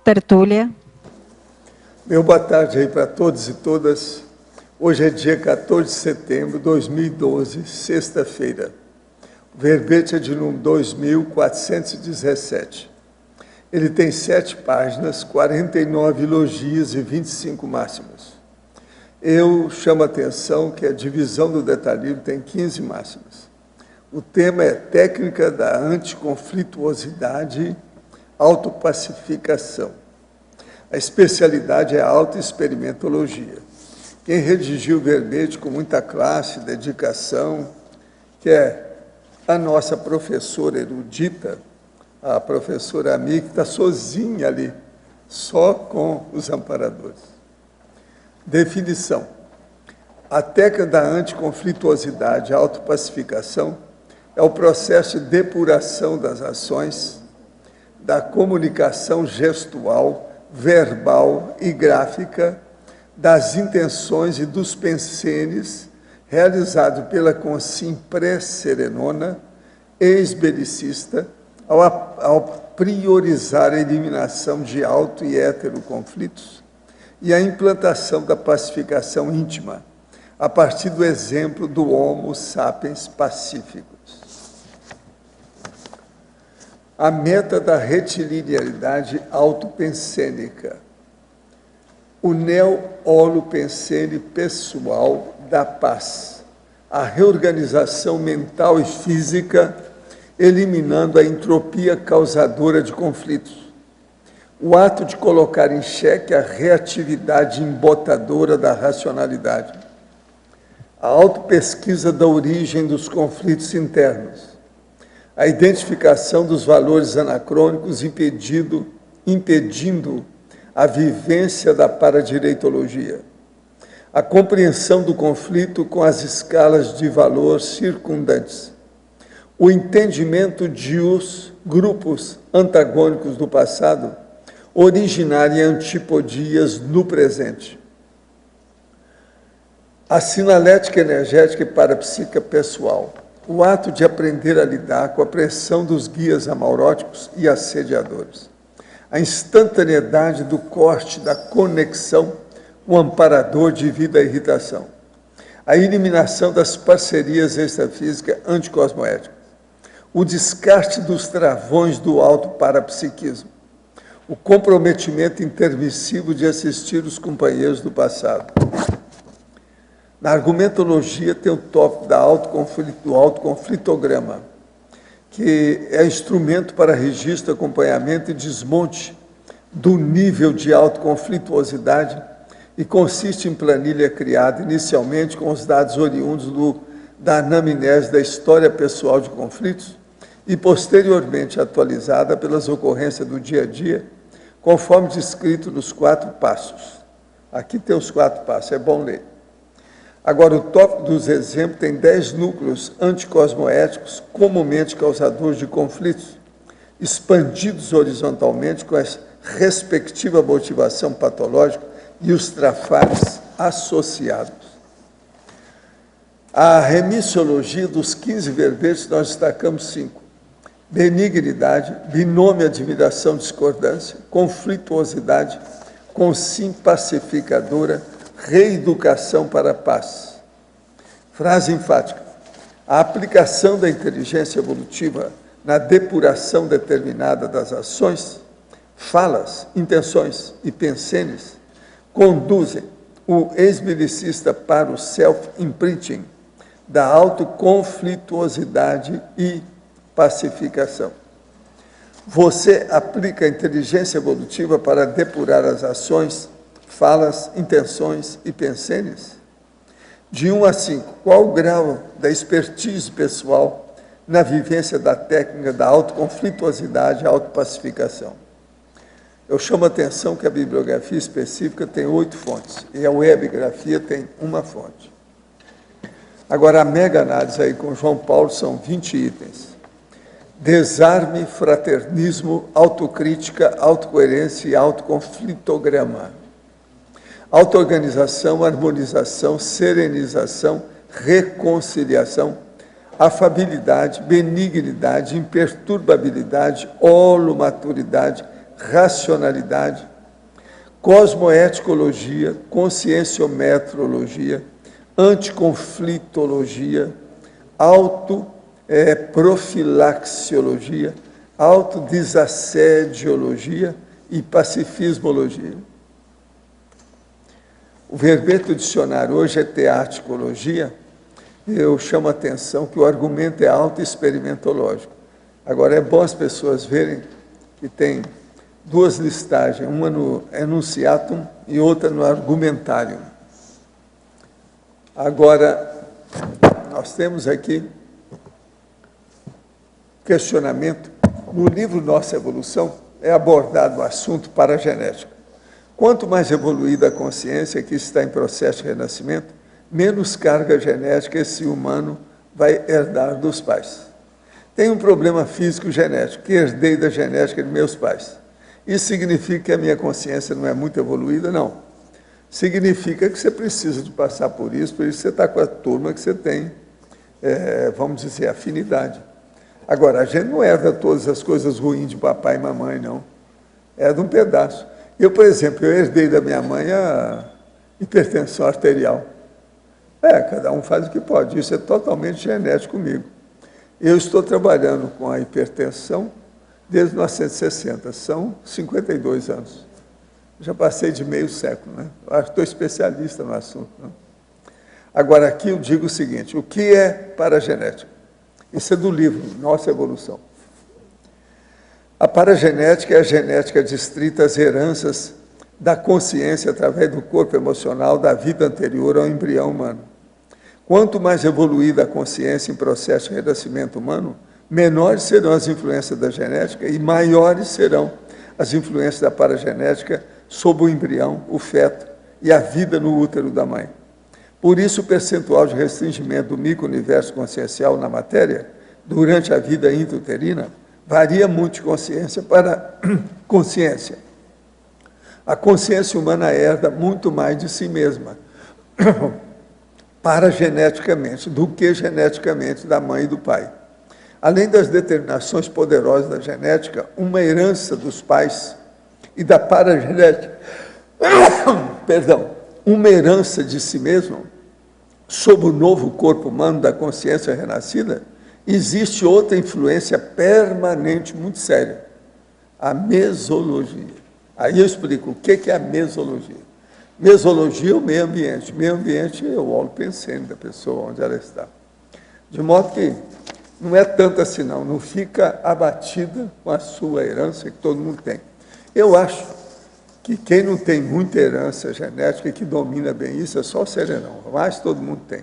tertúlia. Meu boa tarde aí para todos e todas. Hoje é dia 14 de setembro de 2012, sexta-feira. O verbete é de número 2417. Ele tem 7 páginas, 49 elogios e 25 máximas. Eu chamo a atenção que a divisão do detalhismo tem 15 máximas. O tema é técnica da anticonflituosidade, autopacificação. A especialidade é a autoexperimentologia. Quem redigiu o verbete com muita classe, dedicação, que é a nossa professora erudita, a professora Ami, que está sozinha ali, só com os amparadores. Definição. A técnica da anticonflituosidade, autopacificação, é o processo de depuração das ações, da comunicação gestual, verbal e gráfica, das intenções e dos pensenes, realizado pela consim pré-serenona, ex-belicista, ao priorizar a eliminação de auto e hétero conflitos e a implantação da pacificação íntima, a partir do exemplo do Homo sapiens pacíficos. A meta da retilinearidade autopensênica. O neo-holopensene pessoal da paz. A reorganização mental e física, eliminando a entropia causadora de conflitos. O ato de colocar em xeque a reatividade embotadora da racionalidade. A autopesquisa da origem dos conflitos internos. A identificação dos valores anacrônicos impedindo a vivência da paradireitologia. A compreensão do conflito com as escalas de valor circundantes. O entendimento de os grupos antagônicos do passado originarem antipodias no presente. A sinalética energética e parapsíquica pessoal. O ato de aprender a lidar com a pressão dos guias amauróticos e assediadores. A instantaneidade do corte da conexão, o amparador de vida e irritação. A eliminação das parcerias extrafísicas anticosmoéticas. O descarte dos travões do autoparapsiquismo. O comprometimento intermissivo de assistir os companheiros do passado. Na argumentologia tem o tópico do autoconflitograma, que é instrumento para registro, acompanhamento e desmonte do nível de autoconflituosidade e consiste em planilha criada inicialmente com os dados oriundos da anamnese da história pessoal de conflitos e posteriormente atualizada pelas ocorrências do dia a dia, conforme descrito nos 4 passos. Aqui tem os 4 passos, é bom ler. Agora, o tópico dos exemplos tem 10 núcleos anticosmoéticos, comumente causadores de conflitos, expandidos horizontalmente com a respectiva motivação patológica e os trafares associados. A remissiologia dos 15 verbetes, nós destacamos 5. Benignidade, binômio admiração discordância, conflituosidade, consim pacificadora, reeducação para a paz. Frase enfática. A aplicação da inteligência evolutiva na depuração determinada das ações, falas, intenções e pensenes conduzem o ex-belicista para o self-imprinting da autoconflituosidade e pacificação. Você aplica a inteligência evolutiva para depurar as ações, falas, intenções e pensenes? De 1 a 5, qual o grau da expertise pessoal na vivência da técnica da autoconflituosidade e autopacificação? Eu chamo a atenção que a bibliografia específica tem 8 fontes e a webgrafia tem 1 fonte. Agora, a mega-análise aí com João Paulo são 20 itens. Desarme, fraternismo, autocrítica, autocoerência e autoconflitograma. Auto-organização, harmonização, serenização, reconciliação, afabilidade, benignidade, imperturbabilidade, holomaturidade, racionalidade, cosmoeticologia, conscienciometrologia, anticonflitologia, autoprofilaxiologia, autodesassediologia e pacifismologia. O verbete do dicionário hoje é teaticologia. Eu chamo a atenção que o argumento é autoexperimentológico. Agora, é bom as pessoas verem que tem duas listagens, uma no enunciatum e outra no argumentário. Agora, nós temos aqui questionamento. No livro Nossa Evolução é abordado o assunto paragenética. Quanto mais evoluída a consciência que está em processo de renascimento, menos carga genética esse humano vai herdar dos pais. Tem um problema físico genético, que herdei da genética de meus pais. Isso significa que a minha consciência não é muito evoluída? Não. Significa que você precisa de passar por isso você está com a turma que você tem, vamos dizer, afinidade. Agora, a gente não herda todas as coisas ruins de papai e mamãe, não. Herda um pedaço. Eu, por exemplo, eu herdei da minha mãe a hipertensão arterial. Cada um faz o que pode. Isso é totalmente genético comigo. Eu estou trabalhando com a hipertensão desde 1960. São 52 anos. Já passei de meio século, né? Eu acho que estou especialista no assunto, né? Agora, aqui eu digo o seguinte, o que é paragenética? Isso é do livro Nossa Evolução. A paragenética é a genética distrita às heranças da consciência através do corpo emocional da vida anterior ao embrião humano. Quanto mais evoluída a consciência em processo de renascimento humano, menores serão as influências da genética e maiores serão as influências da paragenética sobre o embrião, o feto e a vida no útero da mãe. Por isso, o percentual de restringimento do micro-universo consciencial na matéria, durante a vida intrauterina, varia muito de consciência para consciência. A consciência humana herda muito mais de si mesma, parageneticamente, do que geneticamente da mãe e do pai. Além das determinações poderosas da genética, uma herança dos pais e da paragenética, uma herança de si mesmo, sobre o novo corpo humano da consciência renascida, existe outra influência permanente muito séria, a mesologia. Aí eu explico o que é a mesologia. Mesologia é o meio ambiente. Meio ambiente é o holopensene da pessoa, onde ela está. De modo que não é tanto assim, não fica abatida com a sua herança que todo mundo tem. Eu acho que quem não tem muita herança genética e que domina bem isso é só o serenão, mas todo mundo tem.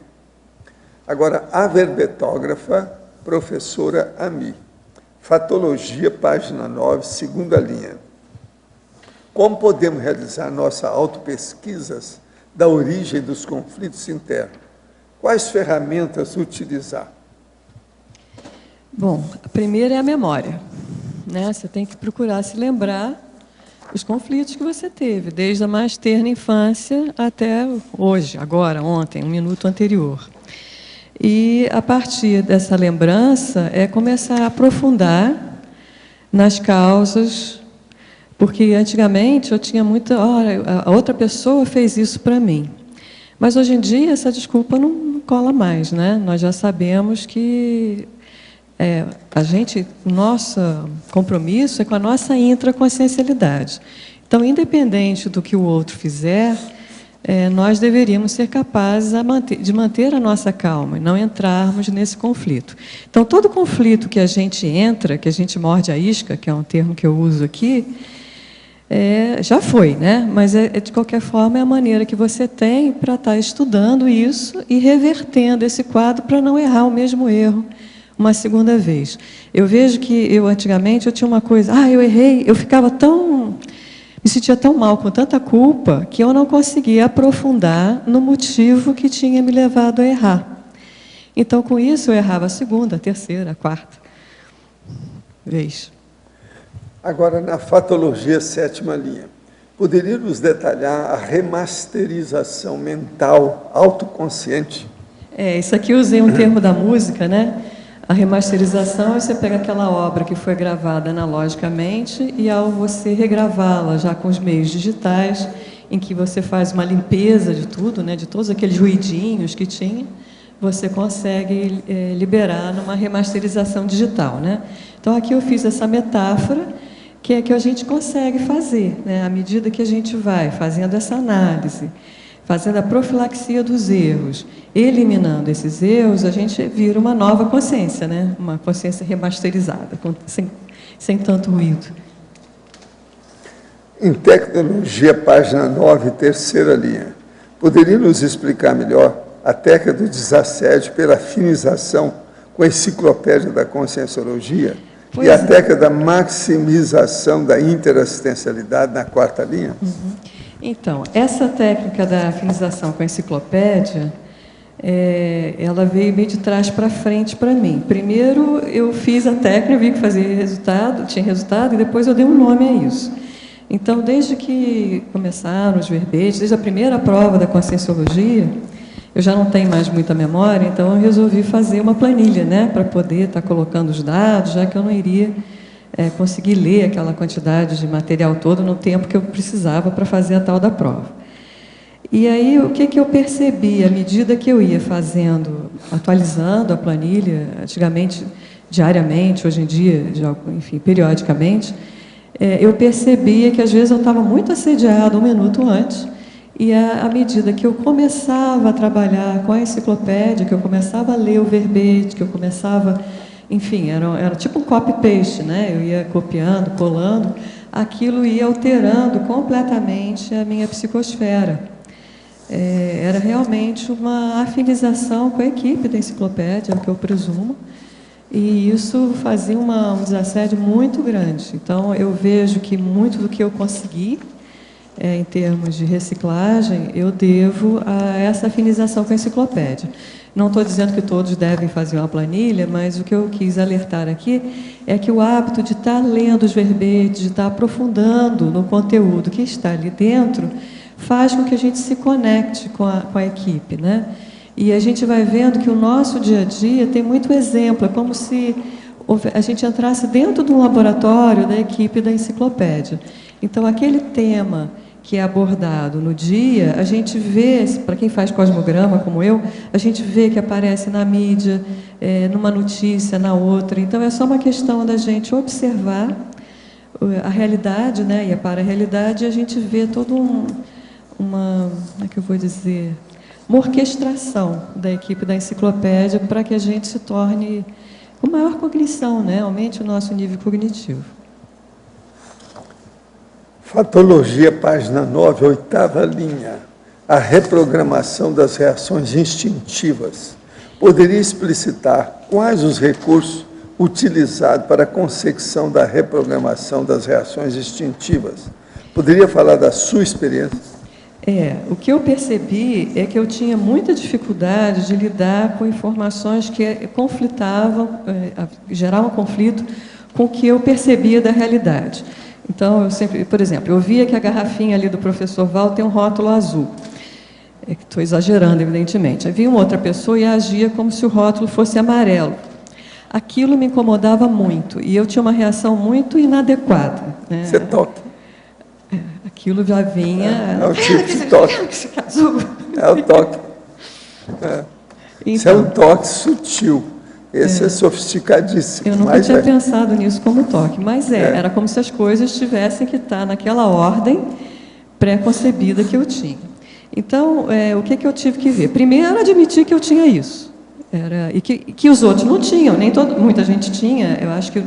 Agora, a verbetógrafa, professora Ami, Fatologia, página 9, segunda linha. Como podemos realizar nossas autopesquisas da origem dos conflitos internos? Quais ferramentas utilizar? Bom, a primeira é a memória, né? Você tem que procurar se lembrar os conflitos que você teve, desde a mais terna infância até hoje, agora, ontem, um minuto anterior. E, a partir dessa lembrança, é começar a aprofundar nas causas, porque antigamente eu tinha muita... Olha, a outra pessoa fez isso para mim. Mas, hoje em dia, essa desculpa não cola mais, né? Nós já sabemos que nosso compromisso é com a nossa intraconsciencialidade. Então, independente do que o outro fizer, nós deveríamos ser capazes de manter a nossa calma e não entrarmos nesse conflito. Então, todo conflito que a gente entra, que a gente morde a isca, que é um termo que eu uso aqui, já foi, né? Mas, de qualquer forma, é a maneira que você tem para estar estudando isso e revertendo esse quadro para não errar o mesmo erro uma segunda vez. Eu vejo que antigamente, eu tinha uma coisa, eu errei, eu me sentia tão mal, com tanta culpa, que eu não conseguia aprofundar no motivo que tinha me levado a errar. Então, com isso, eu errava a segunda, a terceira, a quarta vez. Agora, na fatologia, sétima linha, poderia nos detalhar a remasterização mental autoconsciente? Isso aqui eu usei um termo da música, né? A remasterização, você pega aquela obra que foi gravada analogicamente e ao você regravá-la já com os meios digitais, em que você faz uma limpeza de tudo, né, de todos aqueles ruidinhos que tinha, você consegue liberar numa remasterização digital, né? Então, aqui eu fiz essa metáfora, que é que a gente consegue fazer, né, à medida que a gente vai fazendo essa análise, fazendo a profilaxia dos erros, eliminando esses erros, a gente vira uma nova consciência, né? Uma consciência remasterizada, sem tanto ruído. Em tecnologia, página 9, terceira linha, poderia nos explicar melhor a técnica do desassédio pela afinização com a enciclopédia da conscienciologia e a técnica da maximização da interassistencialidade na quarta linha? Então, essa técnica da afinização com a enciclopédia, ela veio meio de trás para frente para mim. Primeiro, eu fiz a técnica, vi que fazia resultado, tinha resultado, e depois eu dei um nome a isso. Então, desde que começaram os verbetes, desde a primeira prova da conscienciologia, eu já não tenho mais muita memória, então eu resolvi fazer uma planilha, né, para poder estar colocando os dados, já que eu não iria conseguir ler aquela quantidade de material todo no tempo que eu precisava para fazer a tal da prova. E aí, o que eu percebi, à medida que eu ia fazendo, atualizando a planilha, antigamente diariamente, hoje em dia, enfim, periodicamente, eu percebia que às vezes eu estava muito assediada um minuto antes, e à medida que eu começava a trabalhar com a enciclopédia, que eu começava a ler o verbete, que eu começava, enfim, era tipo um copy-paste, né? Eu ia copiando, colando, aquilo ia alterando completamente a minha psicosfera. Era realmente uma afinização com a equipe da enciclopédia, é o que eu presumo, e isso fazia um desassédio muito grande. Então, eu vejo que muito do que eu consegui, em termos de reciclagem, eu devo a essa afinização com a enciclopédia. Não estou dizendo que todos devem fazer uma planilha, mas o que eu quis alertar aqui é que o hábito de estar lendo os verbetes, de estar aprofundando no conteúdo que está ali dentro, faz com que a gente se conecte com a equipe, né? E a gente vai vendo que o nosso dia a dia tem muito exemplo, é como se a gente entrasse dentro de um laboratório da equipe da enciclopédia. Então, aquele tema que é abordado no dia, a gente vê, para quem faz cosmograma como eu, a gente vê que aparece na mídia, numa notícia, na outra. Então, é só uma questão da gente observar a realidade, né? E para a realidade a gente vê toda como é que eu vou dizer, uma orquestração da equipe da enciclopédia para que a gente se torne com maior cognição, né? Aumente o nosso nível cognitivo. Fatologia, página 9, oitava linha. A reprogramação das reações instintivas. Poderia explicitar quais os recursos utilizados para a consecução da reprogramação das reações instintivas? Poderia falar da sua experiência? O que eu percebi é que eu tinha muita dificuldade de lidar com informações que conflitavam, geravam conflito com o que eu percebia da realidade. Então, eu sempre, por exemplo, eu via que a garrafinha ali do professor Val tem um rótulo azul. Estou exagerando, evidentemente. Aí vinha uma outra pessoa e agia como se o rótulo fosse amarelo. Aquilo me incomodava muito e eu tinha uma reação muito inadequada, né? Você toque. Aquilo já vinha... É o tipo de toque. É o toque. Isso é um toque sutil. Esse é sofisticadíssimo. Eu nunca tinha pensado nisso como toque, mas era como se as coisas tivessem que estar naquela ordem pré-concebida que eu tinha. Então, o que eu tive que ver? Primeiro, admitir que eu tinha isso. E que os outros não tinham, muita gente tinha. Eu acho que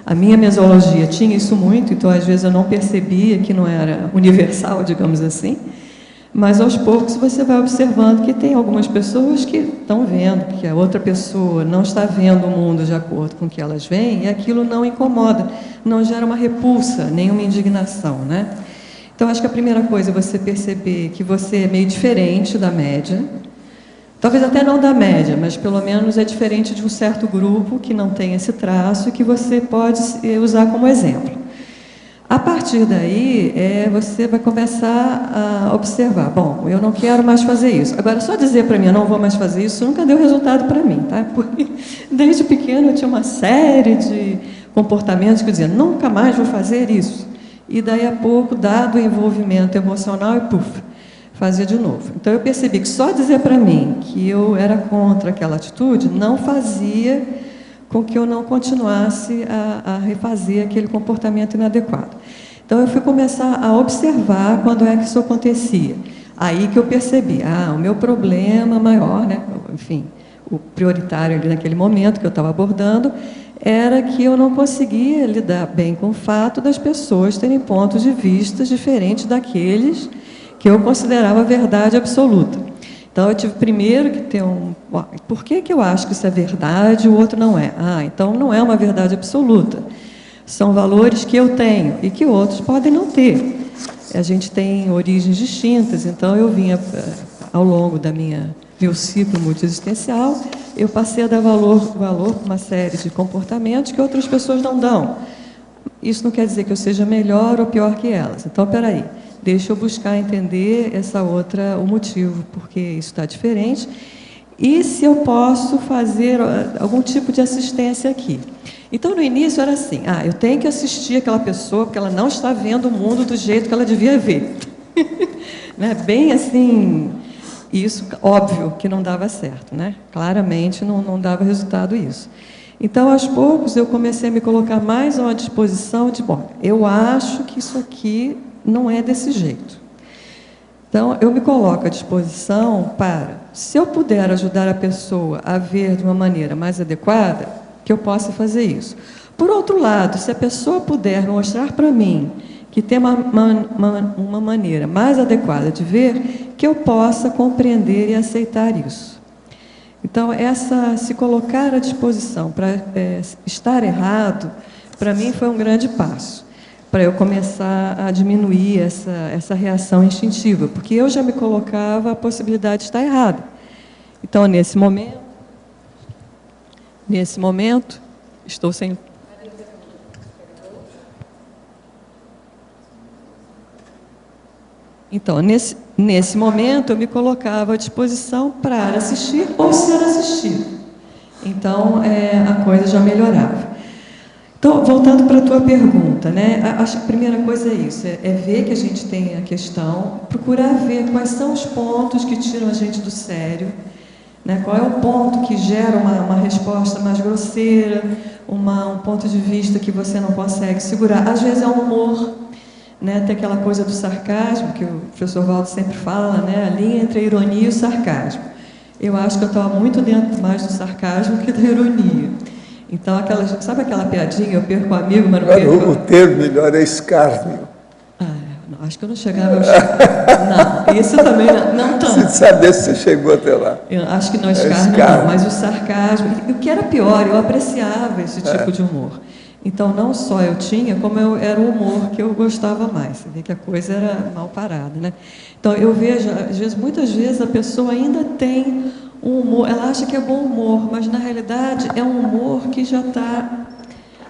a minha mesologia tinha isso muito, então às vezes eu não percebia que não era universal, digamos assim. Mas aos poucos você vai observando que tem algumas pessoas que estão vendo que a outra pessoa não está vendo o mundo de acordo com o que elas veem, e aquilo não incomoda, não gera uma repulsa, nem uma indignação, né? Então, acho que a primeira coisa é você perceber que você é meio diferente da média, talvez até não da média, mas pelo menos é diferente de um certo grupo que não tem esse traço e que você pode usar como exemplo. A partir daí, você vai começar a observar, bom, eu não quero mais fazer isso. Agora, só dizer para mim, eu não vou mais fazer isso, nunca deu resultado para mim, tá? Porque desde pequeno eu tinha uma série de comportamentos que eu dizia, nunca mais vou fazer isso. E daí a pouco, dado o envolvimento emocional, e puf, fazia de novo. Então eu percebi que só dizer para mim que eu era contra aquela atitude não fazia com que eu não continuasse a refazer aquele comportamento inadequado. Então eu fui começar a observar quando é que isso acontecia. Aí que eu percebi, o meu problema maior, né, enfim, o prioritário ali naquele momento que eu estava abordando, era que eu não conseguia lidar bem com o fato das pessoas terem pontos de vista diferentes daqueles que eu considerava verdade absoluta. Então, eu tive primeiro que ter por que eu acho que isso é verdade e o outro não é? Então não é uma verdade absoluta. São valores que eu tenho e que outros podem não ter. A gente tem origens distintas, então eu vinha, ao longo meu ciclo multiexistencial, eu passei a dar valor para uma série de comportamentos que outras pessoas não dão. Isso não quer dizer que eu seja melhor ou pior que elas. Então, peraí. Deixa eu buscar entender o motivo, porque isso está diferente, e se eu posso fazer algum tipo de assistência aqui. Então, no início era assim, eu tenho que assistir aquela pessoa, porque ela não está vendo o mundo do jeito que ela devia ver. Né? Bem assim, isso, óbvio que não dava certo, né? Claramente não dava resultado isso. Então, aos poucos, eu comecei a me colocar mais à disposição de, bom, eu acho que isso aqui não é desse jeito. Então, eu me coloco à disposição para, se eu puder ajudar a pessoa a ver de uma maneira mais adequada, que eu possa fazer isso. Por outro lado, se a pessoa puder mostrar para mim que tem uma maneira mais adequada de ver, que eu possa compreender e aceitar isso. Então, se colocar à disposição para estar errado, para mim foi um grande passo, para eu começar a diminuir essa reação instintiva, porque eu já me colocava a possibilidade de estar errada. Então, nesse momento, estou sem... Então, nesse momento, eu me colocava à disposição para assistir ou ser assistido. Então, a coisa já melhorava. Então, voltando para a tua pergunta, né? Acho que a primeira coisa é isso, é ver que a gente tem a questão, procurar ver quais são os pontos que tiram a gente do sério, né? Qual é o ponto que gera uma resposta mais grosseira, um ponto de vista que você não consegue segurar. Às vezes é o humor, né? Tem aquela coisa do sarcasmo, que o professor Valdo sempre fala, né? A linha entre a ironia e o sarcasmo. Eu acho que eu estava muito dentro mais do sarcasmo que da ironia. Então, sabe aquela piadinha, eu perco o amigo, mas não perco... O termo melhor é escárnio. Não, acho que eu não chegava ao... Não, isso também não tanto. Sem saber se você chegou até lá. Eu acho que não é escárnio, não, mas o sarcasmo... O que era pior, eu apreciava esse tipo de humor. Então, não só eu tinha, como era o humor que eu gostava mais. Você vê que a coisa era mal parada, né? Então, eu vejo, muitas vezes, a pessoa ainda tem um humor, ela acha que é bom humor, mas, na realidade, é um humor que já está,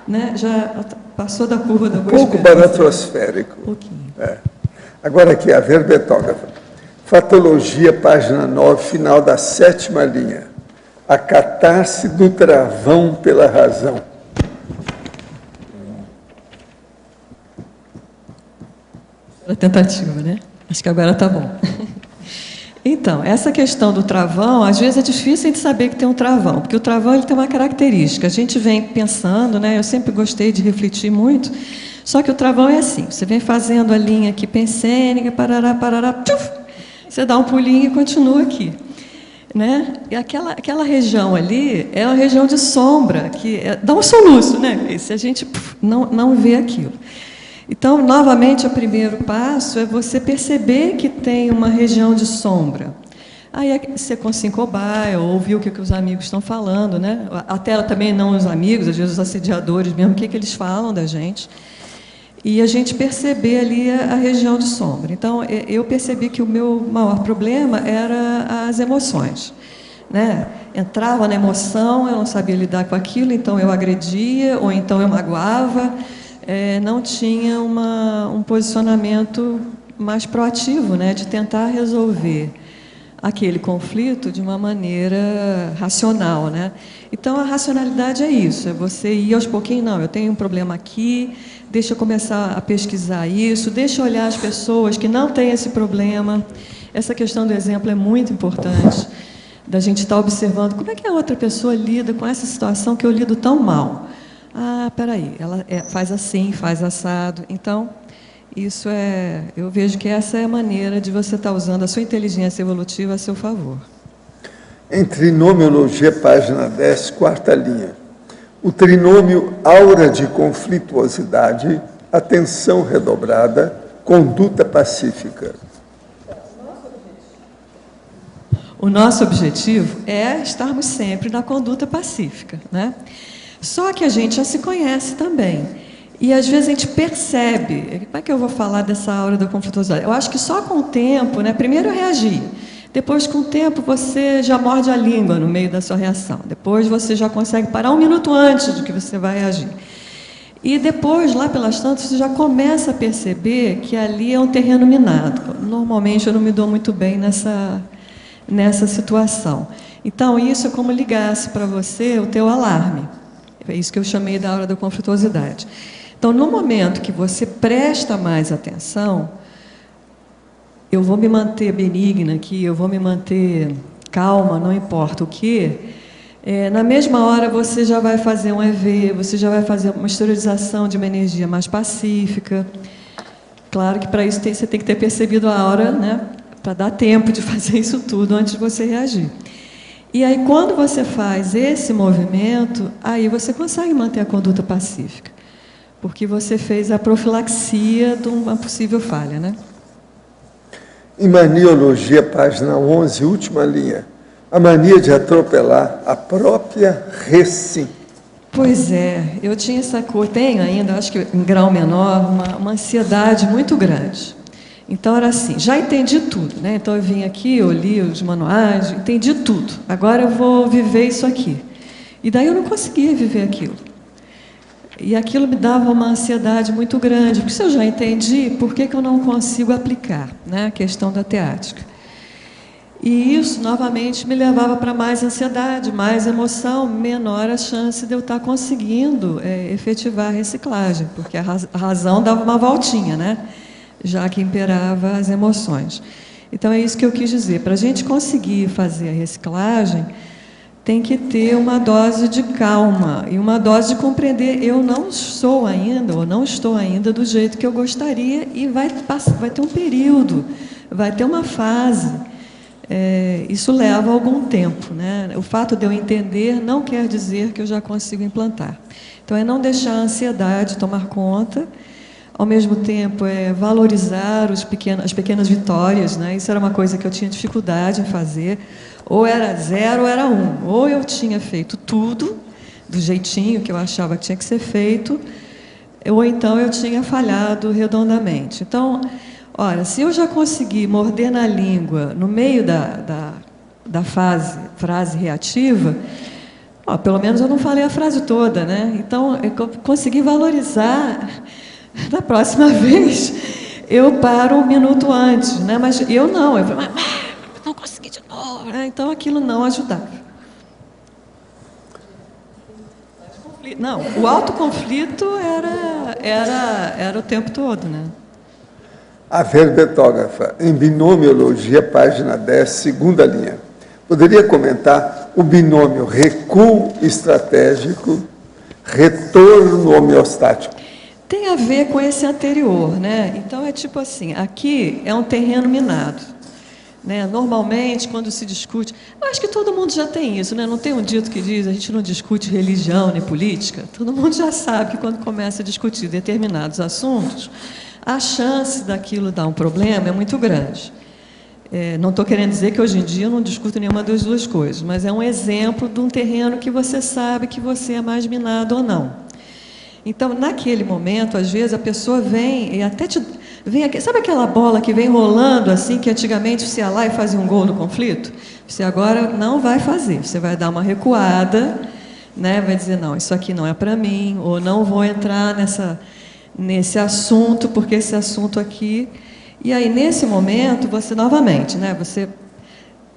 né, já passou da curva da boa pouco baratrosférico. Um pouquinho. Agora aqui, a verbetógrafa. Fatologia, página 9, final da 7ª linha. A catarse do travão pela razão. A tentativa, né? Acho que agora está bom. Então, essa questão do travão, às vezes é difícil de saber que tem um travão, porque o travão ele tem uma característica. A gente vem pensando, né? Eu sempre gostei de refletir muito, só que o travão é assim, você vem fazendo a linha aqui pensênica, parará, parará, tchuf, você dá um pulinho e continua aqui. Né? E aquela região ali é uma região de sombra, que dá um soluço, né? Se a gente não vê aquilo. Então, novamente, o primeiro passo é você perceber que tem uma região de sombra. Aí você consegue cobaia, ouvir o que os amigos estão falando, né? Até também não os amigos, às vezes os assediadores mesmo, o que eles falam da gente. E a gente perceber ali a região de sombra. Então, eu percebi que o meu maior problema era as emoções. Né? Entrava na emoção, eu não sabia lidar com aquilo, então eu agredia, ou então eu magoava, não tinha um posicionamento mais proativo, né, de tentar resolver aquele conflito de uma maneira racional, né? Então, a racionalidade é isso, é você ir aos pouquinhos, não, eu tenho um problema aqui, deixa eu começar a pesquisar isso, deixa eu olhar as pessoas que não têm esse problema. Essa questão do exemplo é muito importante, da gente estar observando como é que a outra pessoa lida com essa situação que eu lido tão mal. Ah, peraí, ela faz assim, faz assado. Então, isso eu vejo que essa é a maneira de você estar usando a sua inteligência evolutiva a seu favor. Em Trinomiologia, página 10, quarta linha. O trinômio aura de conflituosidade, atenção redobrada, conduta pacífica. O nosso objetivo é estarmos sempre na conduta pacífica, né? Só que a gente já se conhece também. E, às vezes, a gente percebe... Como é que eu vou falar dessa aura da conflituosidade? Eu acho que só com o tempo, né? Primeiro eu reagi. Depois, com o tempo, você já morde a língua no meio da sua reação. Depois, você já consegue parar um minuto antes do que você vai reagir. E depois, lá pelas tantas, você já começa a perceber que ali é um terreno minado. Normalmente, eu não me dou muito bem nessa situação. Então, isso é como ligasse para você o teu alarme. É isso que eu chamei da aura da conflituosidade. Então, no momento que você presta mais atenção, eu vou me manter benigna aqui, eu vou me manter calma, não importa o quê, na mesma hora você já vai fazer um EV, você já vai fazer uma exteriorização de uma energia mais pacífica. Claro que para isso você tem que ter percebido a aura, né, para dar tempo de fazer isso tudo antes de você reagir. E aí, quando você faz esse movimento, aí você consegue manter a conduta pacífica, porque você fez a profilaxia de uma possível falha, né? Em Maniologia, página 11, última linha. A mania de atropelar a própria recim. Pois é, eu tinha tenho ainda, acho que em grau menor, uma ansiedade muito grande. Então, era assim, já entendi tudo, né? Então, eu vim aqui, eu li os manuais, entendi tudo. Agora eu vou viver isso aqui. E daí eu não conseguia viver aquilo. E aquilo me dava uma ansiedade muito grande, porque se eu já entendi, por que eu não consigo aplicar, né, a questão da teática? E isso, novamente, me levava para mais ansiedade, mais emoção, menor a chance de eu estar conseguindo efetivar a reciclagem, porque a razão dava uma voltinha, né, já que imperava as emoções. Então, é isso que eu quis dizer. Para a gente conseguir fazer a reciclagem, tem que ter uma dose de calma e uma dose de compreender. Eu não sou ainda, ou não estou ainda do jeito que eu gostaria, e vai ter um período, vai ter uma fase. Isso leva algum tempo, né? O fato de eu entender não quer dizer que eu já consigo implantar. Então, é não deixar a ansiedade tomar conta, ao mesmo tempo valorizar as pequenas vitórias, né? Isso era uma coisa que eu tinha dificuldade em fazer. Ou era 0 ou era 1. Ou eu tinha feito tudo do jeitinho que eu achava que tinha que ser feito, ou então eu tinha falhado redondamente. Então, ora, se eu já consegui morder na língua no meio da frase reativa, pelo menos eu não falei a frase toda, né? Então, eu consegui valorizar. Da próxima vez, eu paro um minuto antes, né? Mas eu falei, não consegui de novo, né? Então aquilo não ajudava. Não, o autoconflito era o tempo todo, né? A verbetógrafa, em Binomiologia, página 10, segunda linha. Poderia comentar o binômio recuo estratégico, retorno homeostático? Tem a ver com esse anterior, né? Então, é tipo assim, aqui é um terreno minado, né? Normalmente, quando se discute... Eu acho que todo mundo já tem isso, né? Não tem um dito que diz, a gente não discute religião nem política? Todo mundo já sabe que quando começa a discutir determinados assuntos, a chance daquilo dar um problema é muito grande. Não estou querendo dizer que hoje em dia eu não discuto nenhuma das duas coisas, mas é um exemplo de um terreno que você sabe que você é mais minado ou não. Então, naquele momento, às vezes, a pessoa vem e até vem aqui, sabe aquela bola que vem rolando assim, que antigamente você ia lá e fazia um gol no conflito? Você agora não vai fazer, você vai dar uma recuada, né? Vai dizer, não, isso aqui não é para mim, ou não vou entrar nesse assunto, porque esse assunto aqui... E aí, nesse momento, você, novamente, né, você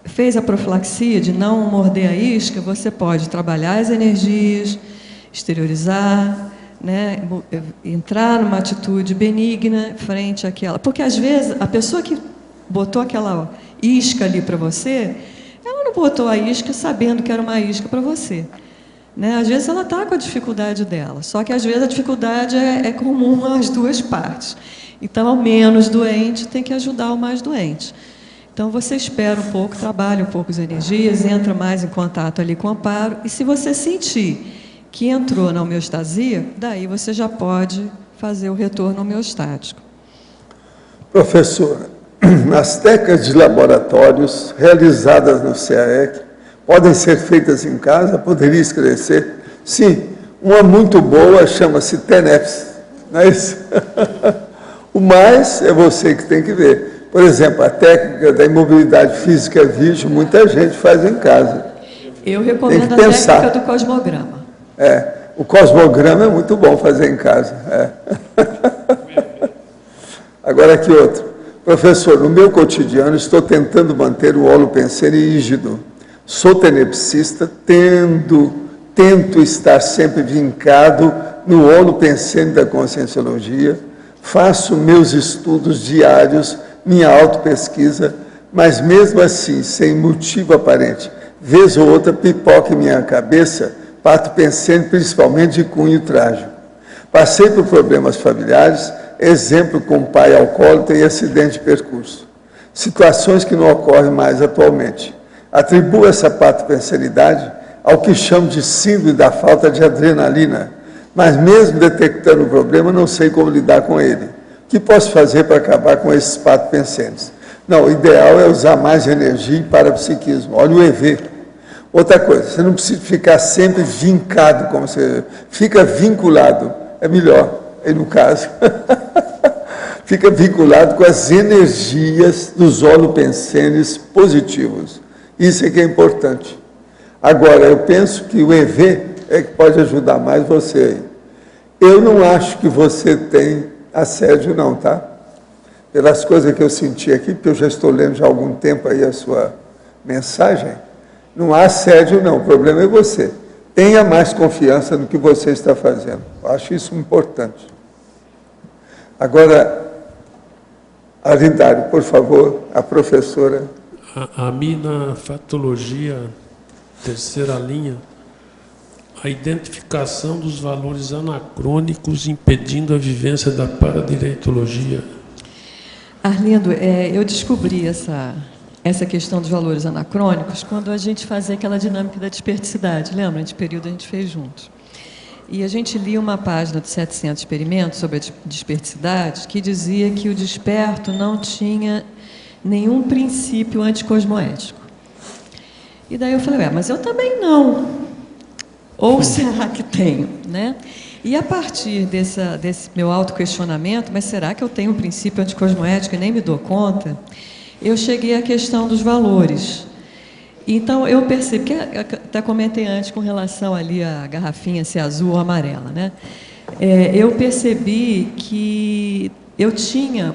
fez a profilaxia de não morder a isca, você pode trabalhar as energias, exteriorizar, né, entrar numa atitude benigna frente àquela... Porque, às vezes, a pessoa que botou aquela isca ali para você, ela não botou a isca sabendo que era uma isca para você. Né? Às vezes ela está com a dificuldade dela, só que às vezes a dificuldade é comum às duas partes. Então, o menos doente tem que ajudar o mais doente. Então, você espera um pouco, trabalha um pouco as energias, entra mais em contato ali com o amparo, e se você sentir que entrou na homeostasia, daí você já pode fazer o retorno homeostático. Professora, as técnicas de laboratórios realizadas no CAEC podem ser feitas em casa? Poderia esclarecer? Sim, uma muito boa chama-se TENEPS, não é isso? O mais é você que tem que ver. Por exemplo, a técnica da imobilidade física vídeo, muita gente faz em casa. Eu recomendo a técnica do cosmograma. O cosmograma é muito bom fazer em casa. Agora aqui outro. Professor, no meu cotidiano estou tentando manter o holopensene rígido. Sou tenepsista, tento estar sempre vincado no holopensene da Conscienciologia, faço meus estudos diários, minha autopesquisa, mas mesmo assim, sem motivo aparente, vez ou outra pipoca em minha cabeça, pato pensando principalmente de cunho trágico. Passei por problemas familiares, exemplo com pai alcoólatra e acidente de percurso. Situações que não ocorrem mais atualmente. Atribuo essa patopensenidade ao que chamo de síndrome da falta de adrenalina, mas mesmo detectando o problema, não sei como lidar com ele. O que posso fazer para acabar com esses patopensenes? Não, o ideal é usar mais energia e parapsiquismo. Olha o EV. Outra coisa, você não precisa ficar sempre vincado, como você fica vinculado, é melhor, aí no caso. Fica vinculado com as energias dos holopensenes positivos. Isso é que é importante. Agora, eu penso que o EV é que pode ajudar mais você aí. Eu não acho que você tem assédio não, tá? Pelas coisas que eu senti aqui, porque eu já estou lendo já há algum tempo aí a sua mensagem, não há assédio não, o problema é você. Tenha mais confiança no que você está fazendo. Eu acho isso importante. Agora, Arindário, por favor, a professora. A minafatologia, terceira linha, a identificação dos valores anacrônicos impedindo a vivência da paradireitologia. Arlindo, eu descobri essa questão dos valores anacrônicos quando a gente fazia aquela dinâmica da desperticidade. Lembra? De período a gente fez juntos. E a gente lia uma página de 700 experimentos sobre a desperticidade que dizia que o desperto não tinha nenhum princípio anticosmoético. E daí eu falei, mas eu também não. Ou será que tenho? Né? E a partir desse meu autoquestionamento, mas será que eu tenho um princípio anticosmoético e nem me dou conta? Eu cheguei à questão dos valores. Então, eu percebi, que até comentei antes com relação ali à garrafinha se azul ou amarela, né? Eu percebi que eu tinha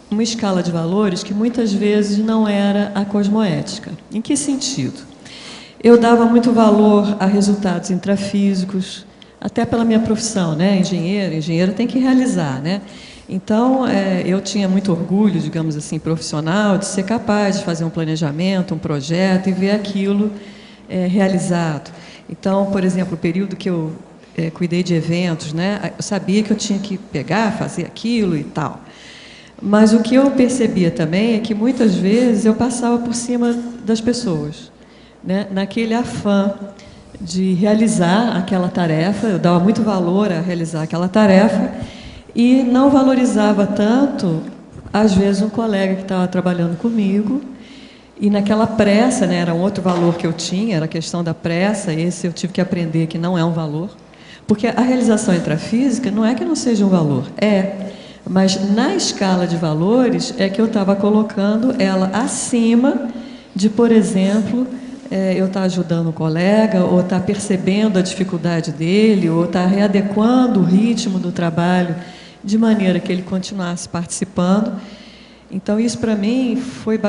uma escala de valores que muitas vezes não era a cosmoética. Em que sentido? Eu dava muito valor a resultados intrafísicos, até pela minha profissão, né? Engenheiro tem que realizar, né? Então, eu tinha muito orgulho, digamos assim, profissional, de ser capaz de fazer um planejamento, um projeto e ver aquilo realizado. Então, por exemplo, o período que eu cuidei de eventos, né? Eu sabia que eu tinha que pegar, fazer aquilo e tal. Mas o que eu percebia também é que, muitas vezes, eu passava por cima das pessoas, né? Naquele afã de realizar aquela tarefa, eu dava muito valor a realizar aquela tarefa, e não valorizava tanto, às vezes, um colega que estava trabalhando comigo, e naquela pressa, né, era um outro valor que eu tinha, era a questão da pressa, esse eu tive que aprender que não é um valor, porque a realização intrafísica não é que não seja um valor, mas na escala de valores é que eu estava colocando ela acima de, por exemplo, eu estar ajudando o colega, ou estar percebendo a dificuldade dele, ou estar readequando o ritmo do trabalho de maneira que ele continuasse participando. Então, isso para mim foi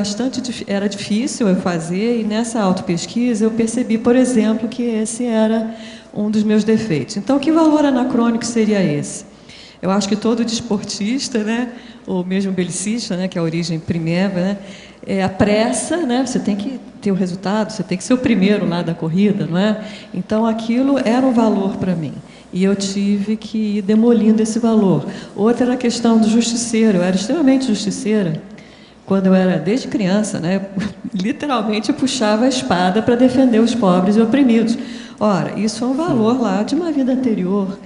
era difícil eu fazer, e nessa autopesquisa eu percebi, por exemplo, que esse era um dos meus defeitos. Então, que valor anacrônico seria esse? Eu acho que todo desportista, né, ou mesmo belicista, né, que é a origem primeva, né, é a pressa, né, você tem que ter o resultado, você tem que ser o primeiro lá da corrida, não é? Então, aquilo era um valor para mim. E eu tive que ir demolindo esse valor. Outra era a questão do justiceiro. Eu era extremamente justiceira. Quando eu era, desde criança, né, literalmente eu puxava a espada para defender os pobres e oprimidos. Ora, isso é um valor lá de uma vida anterior.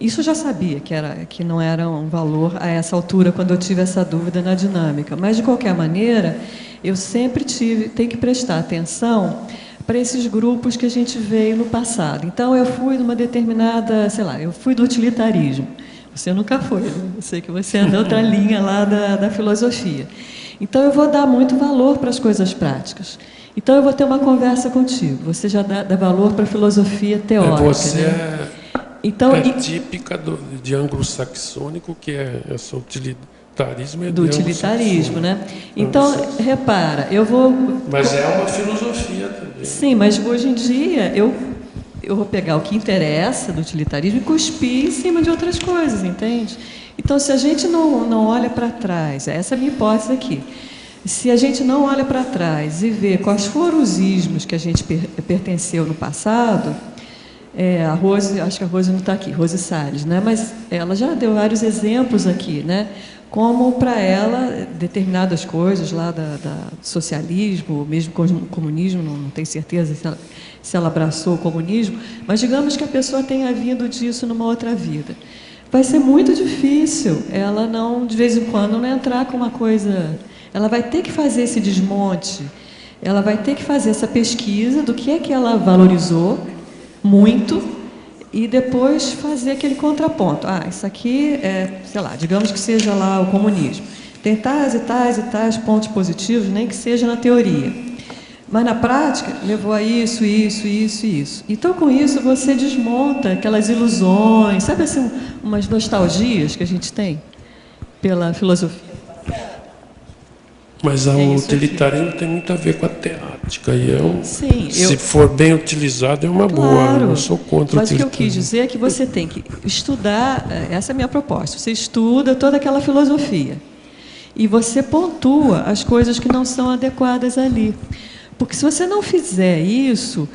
Isso eu já sabia que não era um valor a essa altura, quando eu tive essa dúvida na dinâmica. Mas, de qualquer maneira, eu sempre tenho que prestar atenção para esses grupos que a gente veio no passado. Então, eu fui de uma determinada, sei lá, eu fui do utilitarismo. Você nunca foi, né? Eu sei que você é da outra linha lá da filosofia. Então, eu vou dar muito valor para as coisas práticas. Então, eu vou ter uma conversa contigo. Você já dá valor para a filosofia teórica. Você né? Então, típica de anglo-saxônico, que é essa utilitarismo. Do utilitarismo, né? Então, repara, eu vou... Mas é uma filosofia também. Sim, mas hoje em dia eu vou pegar o que interessa do utilitarismo e cuspir em cima de outras coisas, entende? Então, se a gente não olha para trás, essa é a minha hipótese aqui, se a gente não olha para trás e vê quais foram os ismos que a gente pertenceu no passado, a Rose, acho que a Rose não está aqui, Rose Salles, né? Mas ela já deu vários exemplos aqui, né? Como para ela determinadas coisas lá do socialismo, ou mesmo comunismo, não tenho certeza se ela abraçou o comunismo, mas digamos que a pessoa tenha vindo disso numa outra vida. Vai ser muito difícil ela não, de vez em quando, não entrar com uma coisa... Ela vai ter que fazer esse desmonte, ela vai ter que fazer essa pesquisa do que é que ela valorizou muito e depois fazer aquele contraponto. Isso aqui sei lá, digamos que seja lá o comunismo. Tem tais e tais e tais pontos positivos, nem que seja na teoria. Mas na prática, levou a isso, isso, isso e isso. Então, com isso, você desmonta aquelas ilusões, sabe assim, umas nostalgias que a gente tem pela filosofia. Mas o utilitarismo tem muito a ver com a teática. E Sim, se for bem utilizado, é uma boa. Eu não sou contra o utilitarismo. Mas o que eu quis dizer é que você tem que estudar, essa é a minha proposta, você estuda toda aquela filosofia. E você pontua as coisas que não são adequadas ali. Porque se você não fizer isso,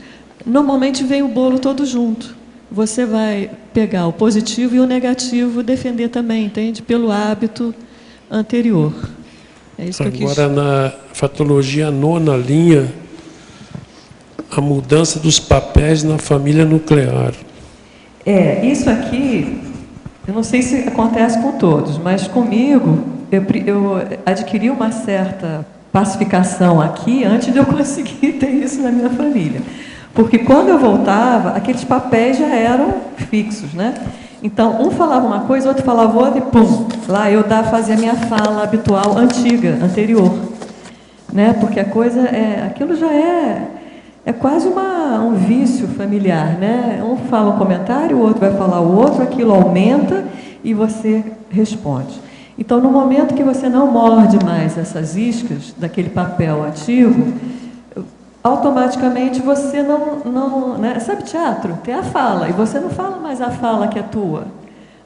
normalmente vem o bolo todo junto. Você vai pegar o positivo e o negativo, defender também, entende? Pelo hábito anterior. É isso que eu quis. Agora, na fatologia, nona linha, a mudança dos papéis na família nuclear. Isso aqui, eu não sei se acontece com todos, mas comigo, eu adquiri uma certa pacificação aqui antes de eu conseguir ter isso na minha família. Porque quando eu voltava, aqueles papéis já eram fixos, né? Então, um falava uma coisa, outro falava outra e pum, lá eu fazia a minha fala habitual, antiga, anterior. Né? Porque a coisa aquilo já é quase um vício familiar, né? Um fala um comentário, o outro vai falar o outro, aquilo aumenta e você responde. Então, no momento que você não morde mais essas iscas daquele papel antigo, automaticamente você não né? Sabe teatro? Tem a fala, e você não fala mais a fala que é tua.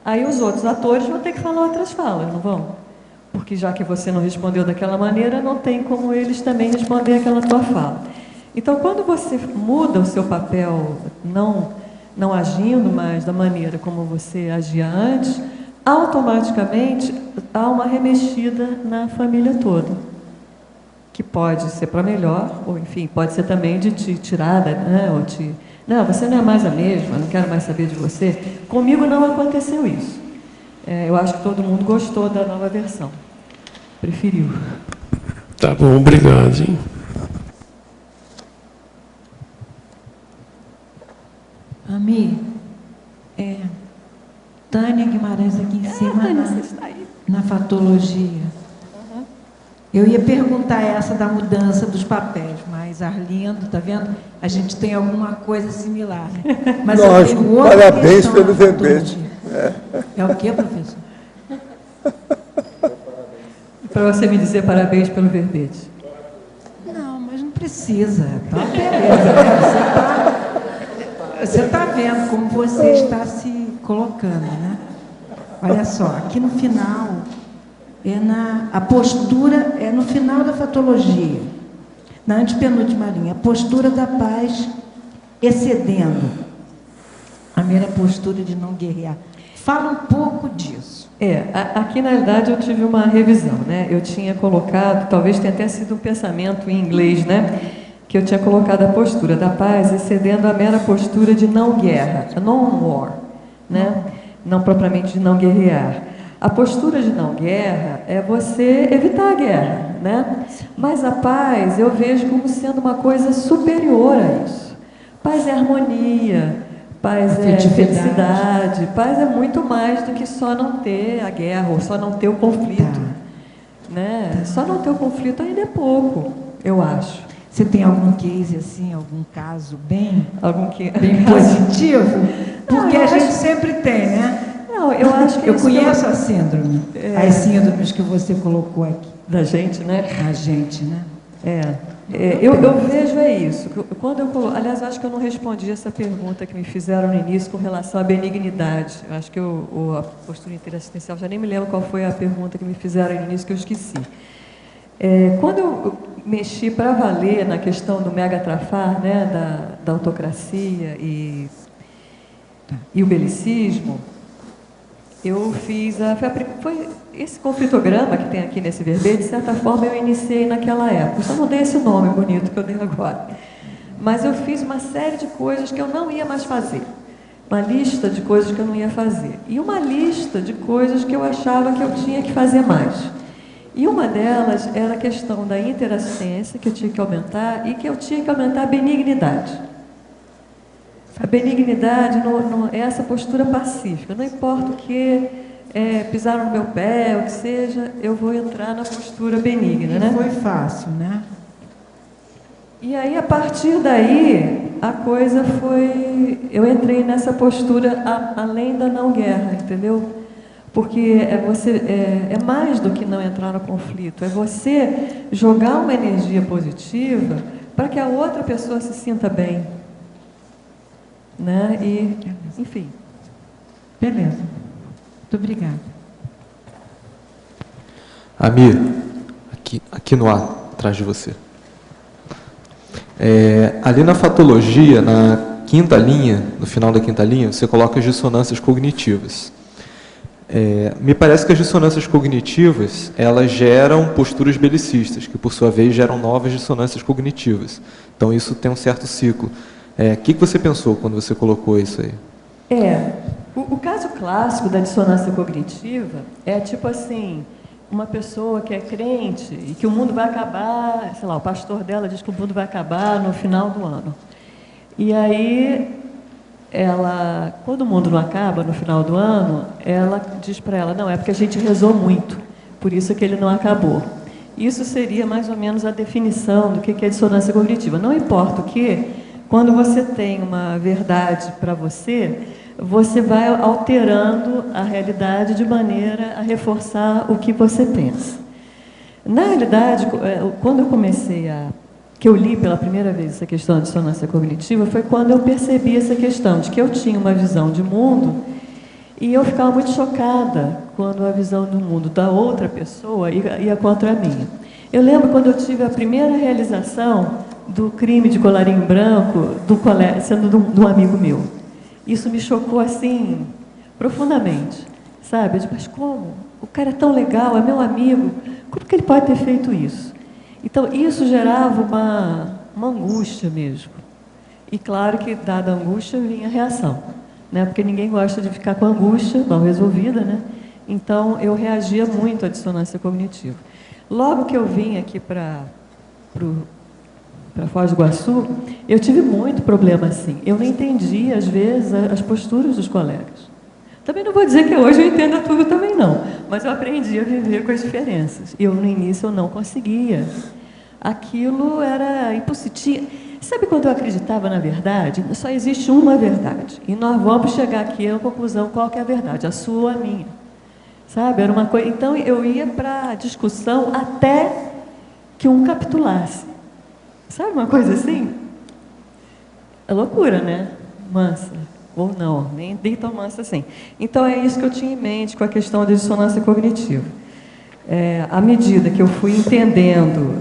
Aí os outros atores vão ter que falar outras falas, não vão? Porque já que você não respondeu daquela maneira, não tem como eles também responder aquela tua fala. Então, quando você muda o seu papel, não agindo mais da maneira como você agia antes, automaticamente há uma remexida na família toda. Que pode ser para melhor, ou enfim, pode ser também de te tirada, né? Ou não, você não é mais a mesma, não quero mais saber de você. Comigo não aconteceu isso. Eu acho que todo mundo gostou da nova versão. Preferiu. Tá bom, obrigado. Hein? Ami, Tânia Guimarães aqui em cima, na fatologia. Eu ia perguntar essa da mudança dos papéis, mas Arlindo, tá vendo? A gente tem alguma coisa similar, né? Mas lógico, parabéns pelo verbete. É o quê, professor? para você me dizer parabéns pelo verbete. Não, mas não precisa. Tá beleza, né? Você tá vendo como você está se colocando, né? Olha só, aqui no final, a postura é no final da fatologia, na antepenúltima linha, a postura da paz excedendo a mera postura de não guerrear. Fala um pouco disso. Aqui na verdade eu tive uma revisão, né? Eu tinha colocado, talvez tenha até sido um pensamento em inglês, né? Que eu tinha colocado a postura da paz excedendo a mera postura de não guerra, non-war, né? Não propriamente de não guerrear. A postura de não guerra é você evitar a guerra, né? Mas a paz eu vejo como sendo uma coisa superior a isso. Paz é harmonia, paz é felicidade, paz é muito mais do que só não ter a guerra ou só não ter o conflito, né? Só não ter o conflito ainda é pouco, eu acho. Você tem algum case assim, algum caso bem bem positivo? Porque a gente sempre tem, né? Não, eu acho que eu conheço a síndrome, as síndromes que você colocou aqui. Da gente, né? A gente, né? Eu vejo isso. Aliás, eu acho que eu não respondi essa pergunta que me fizeram no início com relação à benignidade. Eu acho que a postura interassistencial, já nem me lembro qual foi a pergunta que me fizeram no início que eu esqueci. Quando eu mexi para valer na questão do megatrafar, né, da autocracia e o belicismo, eu fiz foi esse conflitograma que tem aqui nesse verbete, de certa forma eu iniciei naquela época. Eu só não dei esse nome bonito que eu dei agora. Mas eu fiz uma série de coisas que eu não ia mais fazer. Uma lista de coisas que eu não ia fazer. E uma lista de coisas que eu achava que eu tinha que fazer mais. E uma delas era a questão da interassistência, que eu tinha que aumentar, e que eu tinha que aumentar a benignidade. A benignidade é essa postura pacífica. Não importa o que, pisaram no meu pé, o que seja, eu vou entrar na postura benigna, né? Foi fácil, né? E aí, a partir daí, a coisa foi... Eu entrei nessa postura além da não guerra, entendeu? Porque é mais do que não entrar no conflito. É você jogar uma energia positiva para que a outra pessoa se sinta bem. Né? E, enfim. Beleza. Muito obrigada. Amir, aqui no ar, atrás de você. Ali na fatologia, na quinta linha, no final da quinta linha, você coloca as dissonâncias cognitivas. Me parece que as dissonâncias cognitivas, elas geram posturas belicistas, que por sua vez geram novas dissonâncias cognitivas. Então isso tem um certo ciclo. O que você pensou quando você colocou isso aí? O caso clássico da dissonância cognitiva é tipo assim, uma pessoa que é crente e que o mundo vai acabar, sei lá, o pastor dela diz que o mundo vai acabar no final do ano. E aí, quando o mundo não acaba no final do ano, ela diz para ela, não, é porque a gente rezou muito, por isso que ele não acabou. Isso seria mais ou menos a definição do que é dissonância cognitiva. Não importa o que, quando você tem uma verdade para você vai alterando a realidade de maneira a reforçar o que você pensa. Na realidade, quando eu que eu li pela primeira vez essa questão da dissonância cognitiva, foi quando eu percebi essa questão de que eu tinha uma visão de mundo e eu ficava muito chocada quando a visão do mundo da outra pessoa ia contra a minha. Eu lembro quando eu tive a primeira realização do crime de colarinho branco sendo de um amigo meu. Isso me chocou assim, profundamente, sabe? Eu disse, mas como? O cara é tão legal, é meu amigo, como que ele pode ter feito isso? Então, isso gerava uma angústia mesmo. E claro que, dada a angústia, vinha a reação, né? Porque ninguém gosta de ficar com angústia mal resolvida, né? Então, eu reagia muito à dissonância cognitiva. Logo que eu vim aqui para Foz do Iguaçu, eu tive muito problema assim. Eu não entendia, às vezes, as posturas dos colegas. Também não vou dizer que hoje eu entenda tudo também, não. Mas eu aprendi a viver com as diferenças. E no início, eu não conseguia. Aquilo era impossível. Sabe quando eu acreditava na verdade? Só existe uma verdade. E nós vamos chegar aqui à conclusão qual que é a verdade, a sua ou a minha. sabe? Era uma coisa. Então eu ia para a discussão até que um capitulasse. Sabe uma coisa assim? É loucura, né? Mansa. Ou não, nem tão mansa assim. Então é isso que eu tinha em mente com a questão da dissonância cognitiva. À medida que eu fui entendendo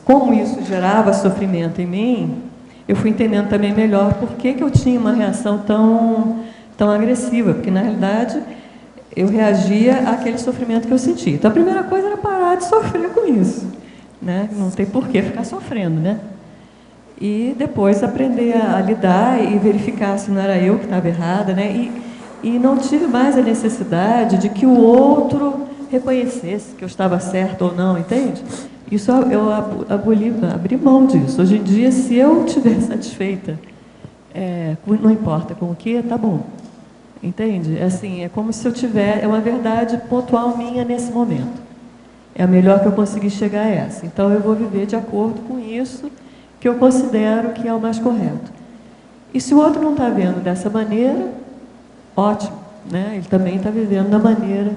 como isso gerava sofrimento em mim, eu fui entendendo também melhor por que eu tinha uma reação tão agressiva, porque na realidade eu reagia àquele sofrimento que eu sentia. Então a primeira coisa era parar de sofrer com isso, né? Não tem por que ficar sofrendo, né? E depois aprender a lidar e verificar se não era eu que estava errada, né? E não tive mais a necessidade de que o outro reconhecesse que eu estava certa ou não, entende? Isso eu abri mão disso. Hoje em dia, se eu estiver satisfeita, não importa com o que, tá bom. Entende? Assim, é como se eu tiver, é uma verdade pontual minha nesse momento. É a melhor que eu consegui chegar a essa. Então eu vou viver de acordo com isso que eu considero que é o mais correto. E se o outro não está vendo dessa maneira, ótimo, né? Ele também está vivendo da maneira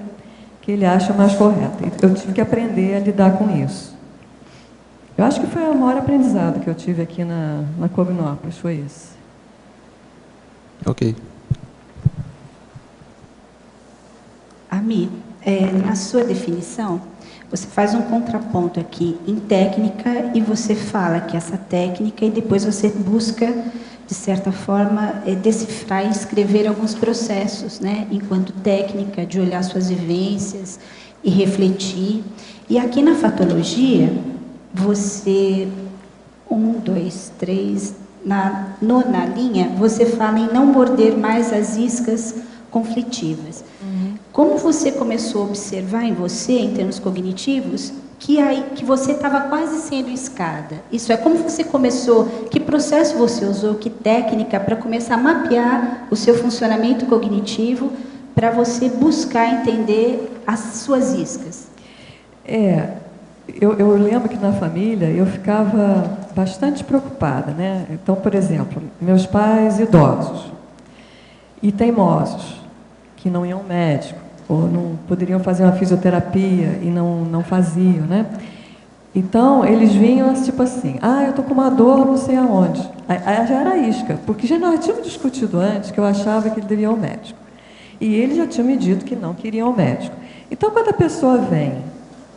que ele acha mais correta. Eu tive que aprender a lidar com isso. Eu acho que foi o maior aprendizado que eu tive aqui na Cognópolis, foi esse. Ok. Ami, na sua definição, você faz um contraponto aqui em técnica e você fala que essa técnica e depois você busca, de certa forma, decifrar e escrever alguns processos, né? Enquanto técnica de olhar suas vivências e refletir. E aqui na fatologia, você, 1, 2, 3, na nona linha, você fala em não morder mais as iscas conflitivas. Como você começou a observar em você, em termos cognitivos, que você estava quase sendo escada? Isso é, como você começou, que processo você usou, que técnica, para começar a mapear o seu funcionamento cognitivo, para você buscar entender as suas iscas? Eu lembro que na família eu ficava bastante preocupada, né? Então, por exemplo, meus pais idosos e teimosos, que não iam ao médico, ou não poderiam fazer uma fisioterapia e não faziam, né? Então, eles vinham tipo assim, eu estou com uma dor não sei aonde. Aí já era isca, porque já nós tínhamos discutido antes que eu achava que ele devia ir ao médico. E ele já tinha me dito que não queria ir ao médico. Então, quando a pessoa vem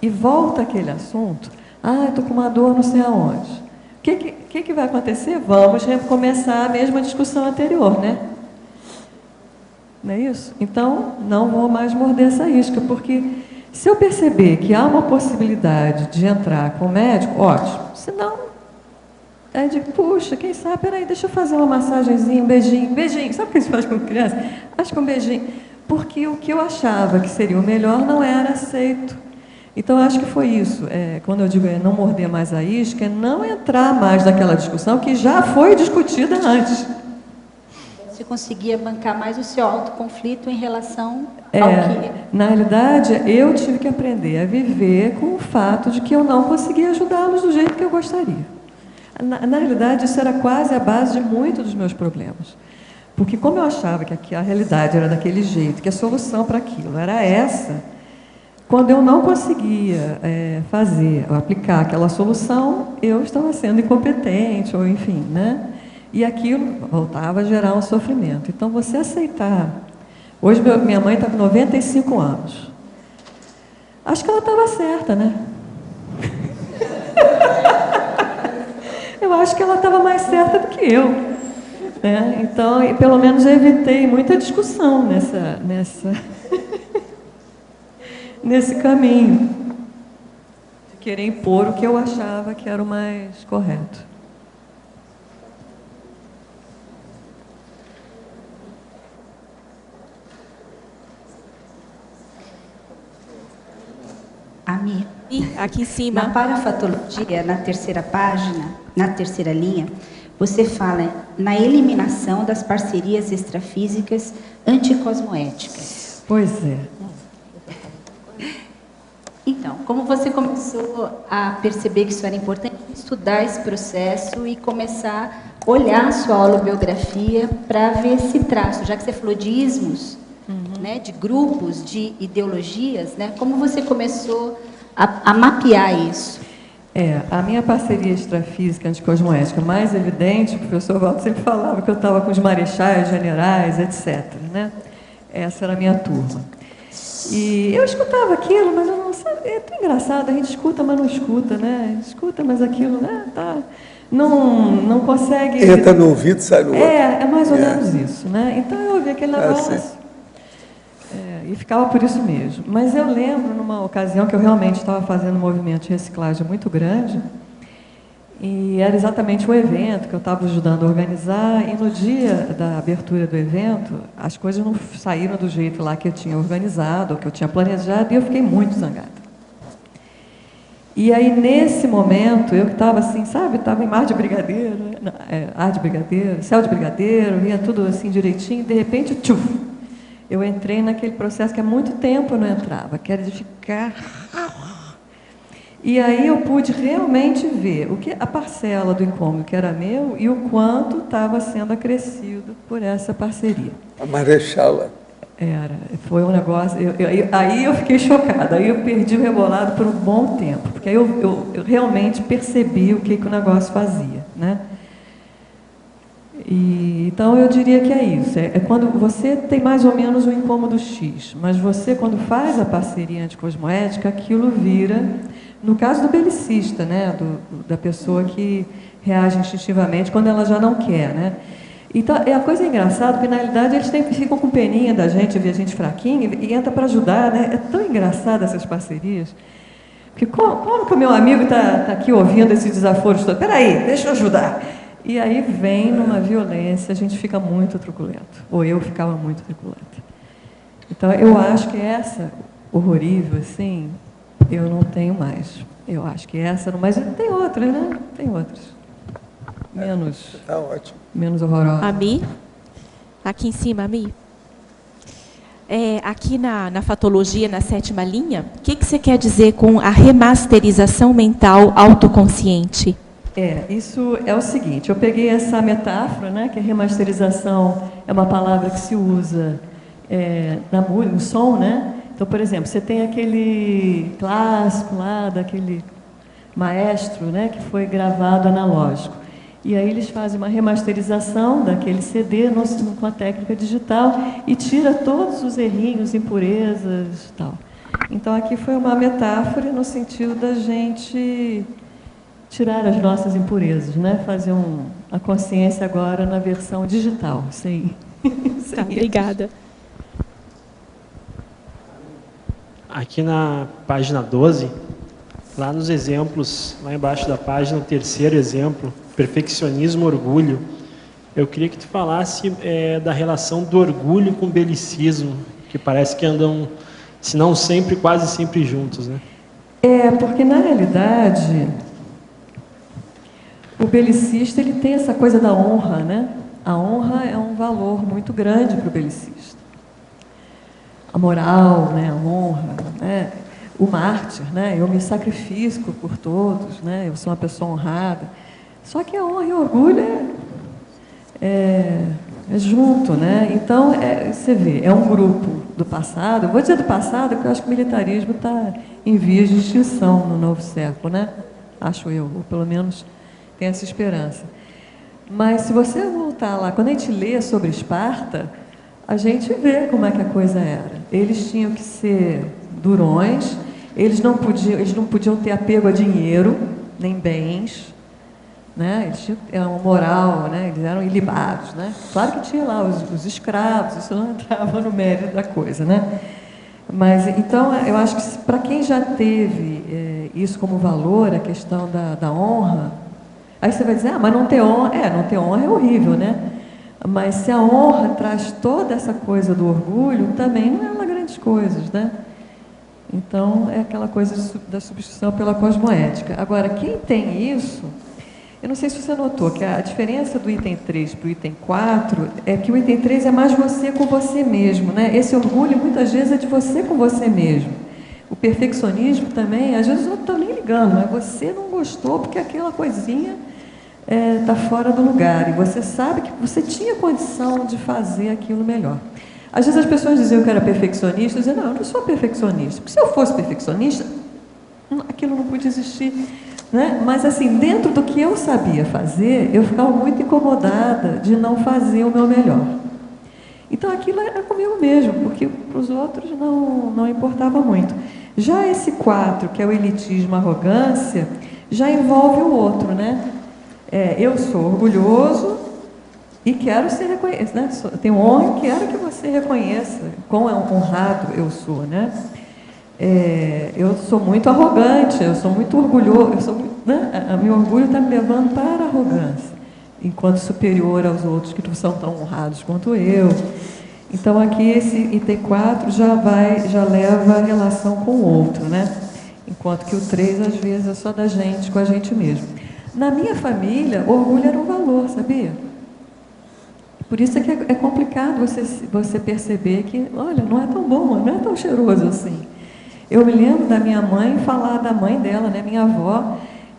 e volta àquele assunto, eu estou com uma dor não sei aonde. O que vai acontecer? Vamos recomeçar a mesma discussão anterior, né? Não é isso? Então, não vou mais morder essa isca, porque se eu perceber que há uma possibilidade de entrar com o médico, ótimo. Se não, aí eu digo, puxa, quem sabe, peraí, deixa eu fazer uma massagenzinha, um beijinho. Sabe o que se faz com criança? Acho que um beijinho. Porque o que eu achava que seria o melhor não era aceito. Então, acho que foi isso. Quando eu digo não morder mais a isca, é não entrar mais naquela discussão que já foi discutida antes. Você conseguia bancar mais o seu autoconflito em relação ao que... Na realidade, eu tive que aprender a viver com o fato de que eu não conseguia ajudá-los do jeito que eu gostaria. Na realidade, isso era quase a base de muitos dos meus problemas. Porque como eu achava que a realidade era daquele jeito, que a solução para aquilo era essa, quando eu não conseguia aplicar aquela solução, eu estava sendo incompetente, ou enfim, né? E aquilo voltava a gerar um sofrimento. Então, você aceitar... Hoje, minha mãe está com 95 anos. Acho que ela estava certa, né? Eu acho que ela estava mais certa do que eu. Né? Então, pelo menos eu evitei muita discussão nesse caminho. De querer impor o que eu achava que era o mais correto. Ami, aqui em cima. na parafatologia, na terceira página, na terceira linha, você fala na eliminação das parcerias extrafísicas anticosmoéticas. Pois é. Então, como você começou a perceber que isso era importante, estudar esse processo e começar a olhar a sua holobiografia para ver esse traço, já que você falou de ismos, né, de grupos, de ideologias, né? Como você começou a mapear isso? A minha parceria extrafísica anticosmoética mais evidente, o professor Walter sempre falava que eu estava com os marechais, generais, etc. Né? Essa era a minha turma. E eu escutava aquilo, mas eu não sabia. É tão engraçado, a gente escuta, mas não escuta, né? Escuta, mas aquilo, né? Tá, não consegue... Entra no ouvido, sai no outro. É mais ou menos isso, né? Então eu ouvi aquele negócio... E ficava por isso mesmo. Mas eu lembro, numa ocasião, que eu realmente estava fazendo um movimento de reciclagem muito grande, e era exatamente o evento que eu estava ajudando a organizar, e no dia da abertura do evento, as coisas não saíram do jeito lá que eu tinha organizado, ou que eu tinha planejado, e eu fiquei muito zangada. E aí, nesse momento, eu que estava assim, sabe, estava em mar de brigadeiro, ar de brigadeiro, céu de brigadeiro, via tudo assim direitinho, de repente, tchuf! Eu entrei naquele processo que há muito tempo eu não entrava, que era de ficar... E aí eu pude realmente ver a parcela do incômodo que era meu e o quanto estava sendo acrescido por essa parceria. A Marechala. Foi um negócio... aí eu fiquei chocada, aí eu perdi o rebolado por um bom tempo, porque aí eu realmente percebi o que o negócio fazia, né? Então, eu diria que é isso. É quando você tem mais ou menos um incômodo X, mas você, quando faz a parceria anticosmoética, aquilo vira, no caso do belicista, né, da pessoa que reage instintivamente quando ela já não quer, né? Então, a coisa engraçada, porque, na realidade, eles ficam com peninha da gente, vê a gente fraquinha, e entra para ajudar, né? É tão engraçado essas parcerias. Porque como que o meu amigo está aqui ouvindo esses desaforos todos? Peraí, deixa eu ajudar. E aí vem numa violência, a gente fica muito truculento. Ou eu ficava muito truculenta. Então, eu acho que essa, horrorível, assim, eu não tenho mais. Eu acho que essa, mas tem outras, né? Tem outras. Menos... Tá ótimo. Menos horrorosas. A Mi? Aqui em cima, a Mi. Aqui na fatologia, na 7ª linha, o que você quer dizer com a remasterização mental autoconsciente? Isso é o seguinte, eu peguei essa metáfora, né, que a remasterização é uma palavra que se usa na música, no som, né? Então, por exemplo, você tem aquele clássico lá, daquele maestro, né, que foi gravado analógico. E aí eles fazem uma remasterização daquele CD com a técnica digital e tira todos os errinhos, impurezas e tal. Então, aqui foi uma metáfora no sentido da gente... tirar as nossas impurezas, né? Fazer a consciência agora na versão digital, sem Tá, obrigada. Aqui na página 12, lá nos exemplos, lá embaixo da página, o 3º exemplo, perfeccionismo, orgulho, eu queria que tu falasse da relação do orgulho com o belicismo, que parece que andam, se não sempre, quase sempre juntos, né? Porque na realidade... O belicista, ele tem essa coisa da honra, né? A honra é um valor muito grande para o belicista. A moral, né? A honra, né? O mártir, né? Eu me sacrifico por todos, né? Eu sou uma pessoa honrada. Só que a honra e o orgulho é junto, né? Então, você vê, é um grupo do passado. Eu vou dizer do passado, porque eu acho que o militarismo está em vias de extinção no novo século, né? Acho eu, ou pelo menos... tem essa esperança. Mas se você voltar lá, quando a gente lê sobre Esparta, a gente vê como é que a coisa era. Eles tinham que ser durões, eles não podiam ter apego a dinheiro, nem bens, né? Eles tinham uma moral, né? Eles eram ilibados, né? Claro que tinha lá os escravos, isso não entrava no mérito da coisa, né? Mas, então, eu acho que para quem já teve isso como valor, a questão da honra, aí você vai dizer, mas não ter honra... não ter honra é horrível, né? Mas se a honra traz toda essa coisa do orgulho, também não é uma grande coisa, né? Então, é aquela coisa da substituição pela cosmoética. Agora, quem tem isso... Eu não sei se você notou que a diferença do item 3 para o item 4 é que o item 3 é mais você com você mesmo, né? Esse orgulho, muitas vezes, é de você com você mesmo. O perfeccionismo também, às vezes, eu não estou nem ligando, mas você não gostou porque aquela coisinha... está fora do lugar, e você sabe que você tinha condição de fazer aquilo melhor. Às vezes as pessoas diziam que eu era perfeccionista, eu dizia, não, eu não sou perfeccionista. Porque se eu fosse perfeccionista, aquilo não podia existir. Né? Mas, assim, dentro do que eu sabia fazer, eu ficava muito incomodada de não fazer o meu melhor. Então, aquilo era comigo mesmo, porque para os outros não importava muito. Já esse 4, que é o elitismo, a arrogância, já envolve o outro, né? Eu sou orgulhoso e quero ser reconhecido, né? Tenho honra e quero que você reconheça quão honrado eu sou, né? Eu sou muito arrogante, eu sou muito orgulhoso, né? Meu orgulho está me levando para a arrogância, enquanto superior aos outros que não são tão honrados quanto eu. Então, aqui, esse item 4 já leva a relação com o outro, né? Enquanto que o 3, às vezes, é só da gente, com a gente mesmo. Na minha família, orgulho era um valor, sabia? Por isso é que é complicado você perceber que, olha, não é tão bom, não é tão cheiroso assim. Eu me lembro da minha mãe falar da mãe dela, né, minha avó,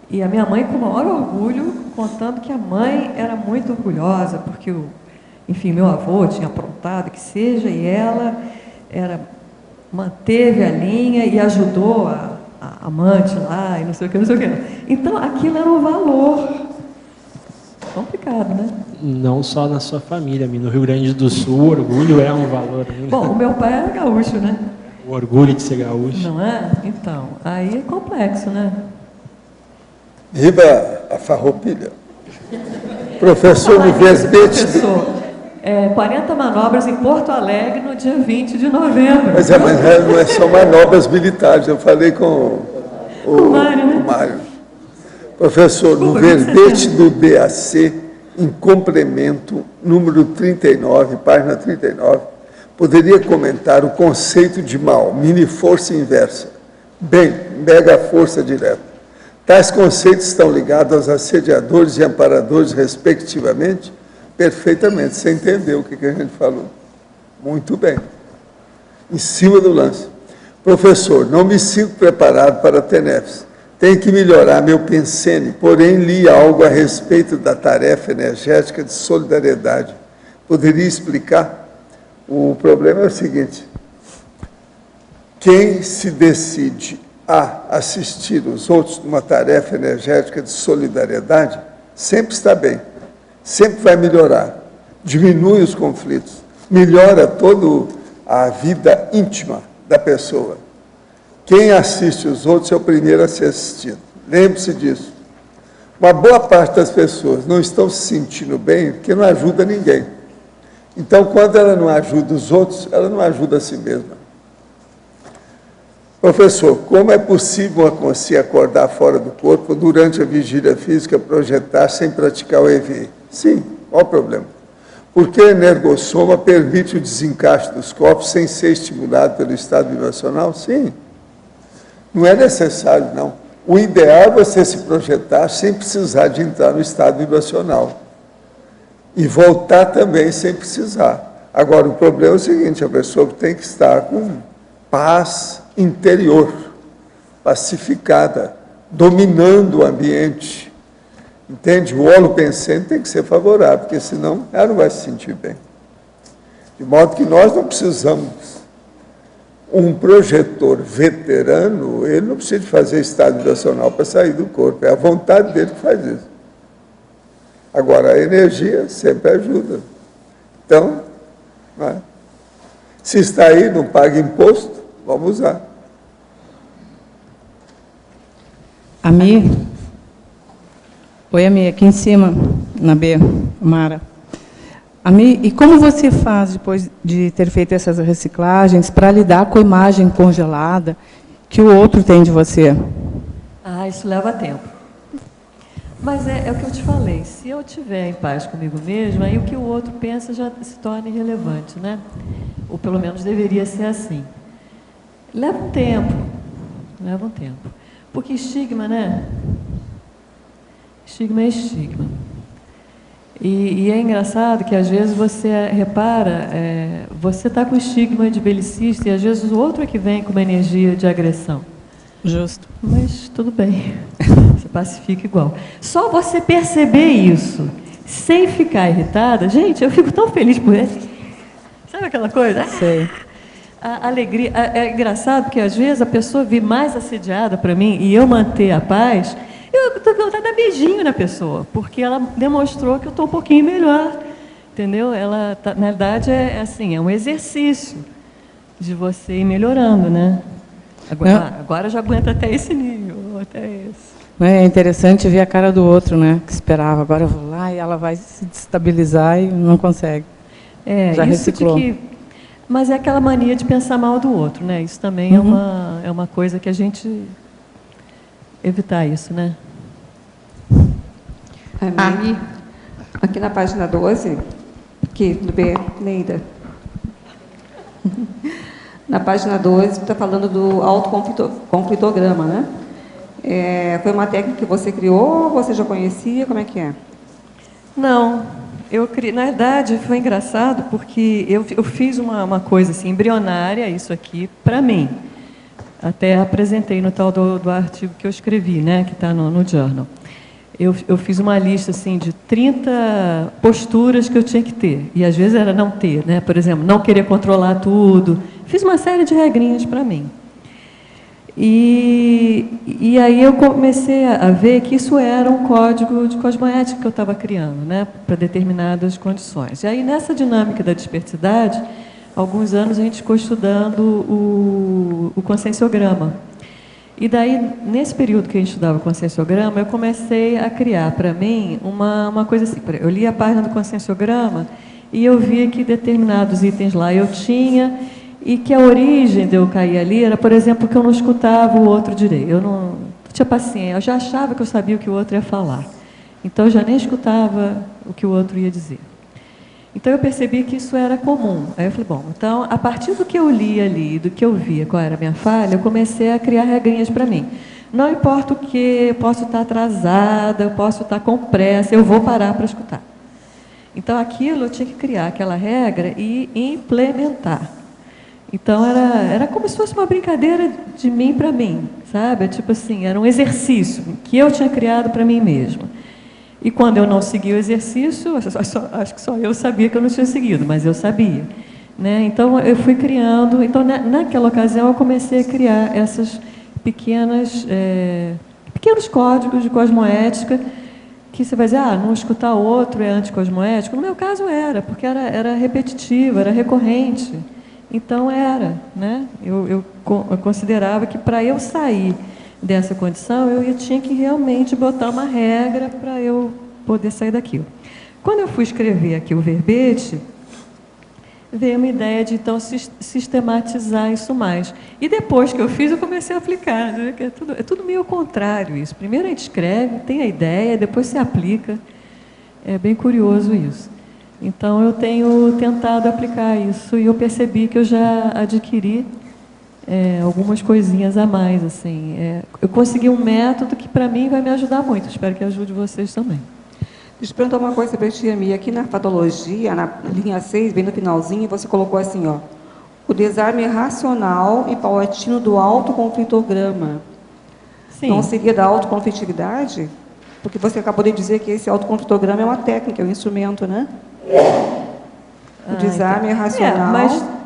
e a minha mãe com o maior orgulho, contando que a mãe era muito orgulhosa, porque, enfim, meu avô tinha aprontado, que seja, e ela manteve a linha e ajudou a amante lá, e não sei o que, não sei o que. Então, aquilo era um valor. Complicado, né? Não só na sua família, no Rio Grande do Sul, o orgulho é um valor. Bom, o meu pai era gaúcho, né? O orgulho de ser gaúcho. Não é? Então, aí é complexo, né? Viva a farroupilha. Professor no verbete. 40 manobras em Porto Alegre no dia 20 de novembro. Mas não é só manobras militares, eu falei com o Mário, né? Mário. Professor, no verbete do DAC, em complemento, número 39, página 39, poderia comentar o conceito de mal, mini força inversa, bem, mega força direta. Tais conceitos estão ligados aos assediadores e amparadores, respectivamente? Perfeitamente, você entendeu o que a gente falou. Muito bem. Em cima do lance. Professor, não me sinto preparado para TENEPS. Tenho que melhorar meu pensene, porém li algo a respeito da tarefa energética de solidariedade. Poderia explicar? O problema é o seguinte: quem se decide a assistir os outros numa tarefa energética de solidariedade, sempre está bem, sempre vai melhorar, diminui os conflitos, melhora toda a vida íntima da pessoa. Quem assiste os outros é o primeiro a ser assistido. Lembre-se disso. Uma boa parte das pessoas não estão se sentindo bem porque não ajuda ninguém. Então, quando ela não ajuda os outros, ela não ajuda a si mesma. Professor, como é possível uma consciência acordar fora do corpo durante a vigília física, projetar sem praticar o EV? Sim, qual o problema? Porque a energossoma permite o desencaixe dos corpos sem ser estimulado pelo estado vibracional? Sim. Não é necessário, não. O ideal é você se projetar sem precisar de entrar no estado vibracional. E voltar também sem precisar. Agora, o problema é o seguinte: a pessoa tem que estar com paz interior, pacificada, dominando o ambiente. Entende? O olo pensante tem que ser favorável, porque senão ela não vai se sentir bem. De modo que nós não precisamos. Um projetor veterano, ele não precisa de fazer estado vibracional para sair do corpo. É a vontade dele que faz isso. Agora, a energia sempre ajuda. Então, se está aí, não paga imposto, vamos usar. Ami? Oi, Ami, aqui em cima, na B, Mara. Ami, e como você faz, depois de ter feito essas reciclagens, para lidar com a imagem congelada que o outro tem de você? Isso leva tempo. Mas é o que eu te falei, se eu estiver em paz comigo mesma, aí o que o outro pensa já se torna irrelevante, né? Ou pelo menos deveria ser assim. Leva um tempo. Porque estigma, né? Estigma é estigma. E é engraçado que às vezes você repara, você está com estigma de belicista e às vezes o outro é que vem com uma energia de agressão. Justo. Mas tudo bem, você pacifica igual. Só você perceber isso, sem ficar irritada, gente, eu fico tão feliz por ele. Sabe aquela coisa? Sei. A alegria. É engraçado porque, às vezes, a pessoa vir mais assediada para mim e eu manter a paz, eu estou com vontade de dar beijinho na pessoa, porque ela demonstrou que eu estou um pouquinho melhor. Entendeu? Ela, na verdade, é assim, é um exercício de você ir melhorando, né? Agora já aguenta até esse nível, até esse. É interessante ver a cara do outro, né? Que esperava. Agora eu vou lá e ela vai se destabilizar e não consegue. Já isso reciclou. Mas é aquela mania de pensar mal do outro, né? Isso também é uma coisa que a gente evitar isso, né? Aqui na página 12, aqui, do B, Neida. Na página 12, está falando do autoconflitograma, né? Foi uma técnica que você criou ou você já conhecia? Como é que é? Não, na verdade, foi engraçado porque eu fiz uma coisa assim, embrionária, isso aqui, para mim. Até apresentei no tal do artigo que eu escrevi, né, que está no journal. Eu fiz uma lista assim, de 30 posturas que eu tinha que ter, e às vezes era não ter, né? Por exemplo, não querer controlar tudo. Fiz uma série de regrinhas para mim. E aí eu comecei a ver que isso era um código de cosmoética que eu estava criando, né, para determinadas condições. E aí, nessa dinâmica da dispersidade, há alguns anos a gente ficou estudando o conscienciograma. E daí, nesse período que a gente estudava o conscienciograma, eu comecei a criar para mim uma coisa assim. Eu li a página do conscienciograma e eu via que determinados itens lá eu tinha, e que a origem de eu cair ali era, por exemplo, que eu não escutava o outro direito. Eu não tinha paciência, eu já achava que eu sabia o que o outro ia falar. Então, eu já nem escutava o que o outro ia dizer. Então, eu percebi que isso era comum. Aí eu falei, bom, então, a partir do que eu li ali, do que eu via, qual era a minha falha, eu comecei a criar regrinhas para mim. Não importa o que, eu posso estar atrasada, eu posso estar com pressa, eu vou parar para escutar. Então, aquilo eu tinha que criar aquela regra e implementar. Então, era como se fosse uma brincadeira de mim para mim, sabe? Tipo assim, era um exercício que eu tinha criado para mim mesma. E quando eu não segui o exercício, acho que só eu sabia que eu não tinha seguido, mas eu sabia, né? Então, eu fui criando. Então, naquela ocasião, eu comecei a criar essas pequenos códigos de cosmoética, que você vai dizer, não escutar o outro é anticosmoético. No meu caso era, porque era repetitivo, era recorrente. Então, né? Eu considerava que para eu sair dessa condição, eu tinha que realmente botar uma regra para eu poder sair daquilo. Quando eu fui escrever aqui o verbete, veio uma ideia de, então, sistematizar isso mais. E depois que eu fiz, eu comecei a aplicar. Né? É tudo meio ao contrário isso. Primeiro a gente escreve, tem a ideia, depois se aplica. É bem curioso isso. Então, eu tenho tentado aplicar isso e eu percebi que eu já adquiri algumas coisinhas a mais. Assim. Eu consegui um método que, para mim, vai me ajudar muito. Espero que ajude vocês também. Deixa eu perguntar uma coisa para a tia Mia. Aqui na patologia, na linha 6, bem no finalzinho, você colocou assim, ó, o desarme racional e paulatino do autoconflitograma. Sim. Não seria da autoconflitividade? Porque você acabou de dizer que esse autoconflitograma é uma técnica, é um instrumento, né? O desarme é racional.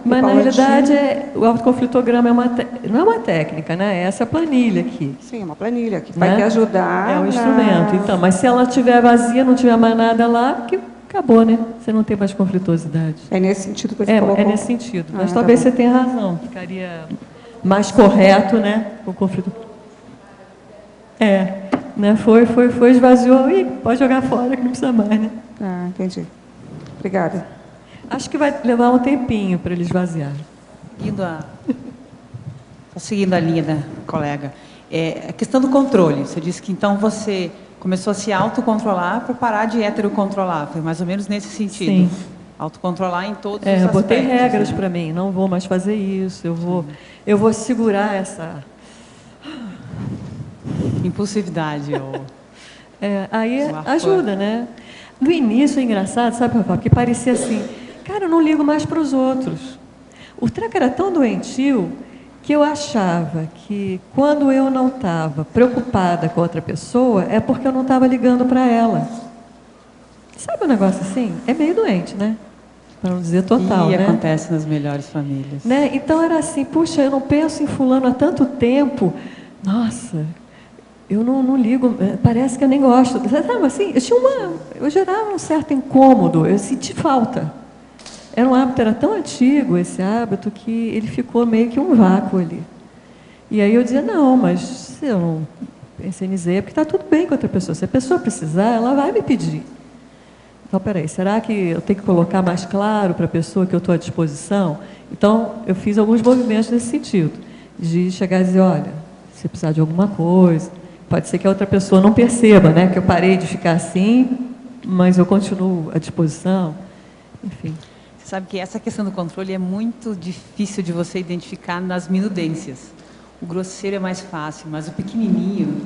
Mas na realidade, o autoconflitograma não é uma técnica, né? É essa planilha aqui. Sim, é uma planilha que vai te ajudar. É um instrumento. Então, mas se ela estiver vazia, não tiver mais nada lá, acabou, né? Você não tem mais conflituosidade. É nesse sentido que você colocou? É nesse sentido. Mas talvez você tenha razão. Ficaria mais correto, né? O conflito. Né? Foi, esvaziou. Ih, pode jogar fora que não precisa mais, né? Entendi. Obrigada. Acho que vai levar um tempinho para ele esvaziar. Seguindo a linha da colega, a questão do controle. Você disse que então você começou a se autocontrolar para parar de heterocontrolar. Foi mais ou menos nesse sentido. Sim. Autocontrolar em todos os aspectos. Eu botei regras para mim. Não vou mais fazer isso. Eu vou segurar essa impulsividade. Aí ajuda, né? No início é engraçado, sabe, Rafael? Porque parecia assim, cara, eu não ligo mais para os outros. O treco era tão doentio que eu achava que quando eu não estava preocupada com outra pessoa, é porque eu não estava ligando para ela. Sabe um negócio assim? É meio doente, né? para não dizer total, E né? acontece nas melhores famílias. Né? Então era assim, puxa, eu não penso em fulano há tanto tempo, nossa, eu não ligo, parece que eu nem gosto. Sabe, assim, eu gerava um certo incômodo, eu senti falta. Era um hábito, era tão antigo esse hábito, que ele ficou meio que um vácuo ali. E aí eu dizia, não, mas se eu não pensei nisso, é porque está tudo bem com outra pessoa. Se a pessoa precisar, ela vai me pedir. Então, peraí, será que eu tenho que colocar mais claro para a pessoa que eu estou à disposição? Então, eu fiz alguns movimentos nesse sentido, de chegar e dizer, olha, se precisar de alguma coisa, pode ser que a outra pessoa não perceba, né, que eu parei de ficar assim, mas eu continuo à disposição, enfim. Você sabe que essa questão do controle é muito difícil de você identificar nas minudências. O grosseiro é mais fácil, mas o pequenininho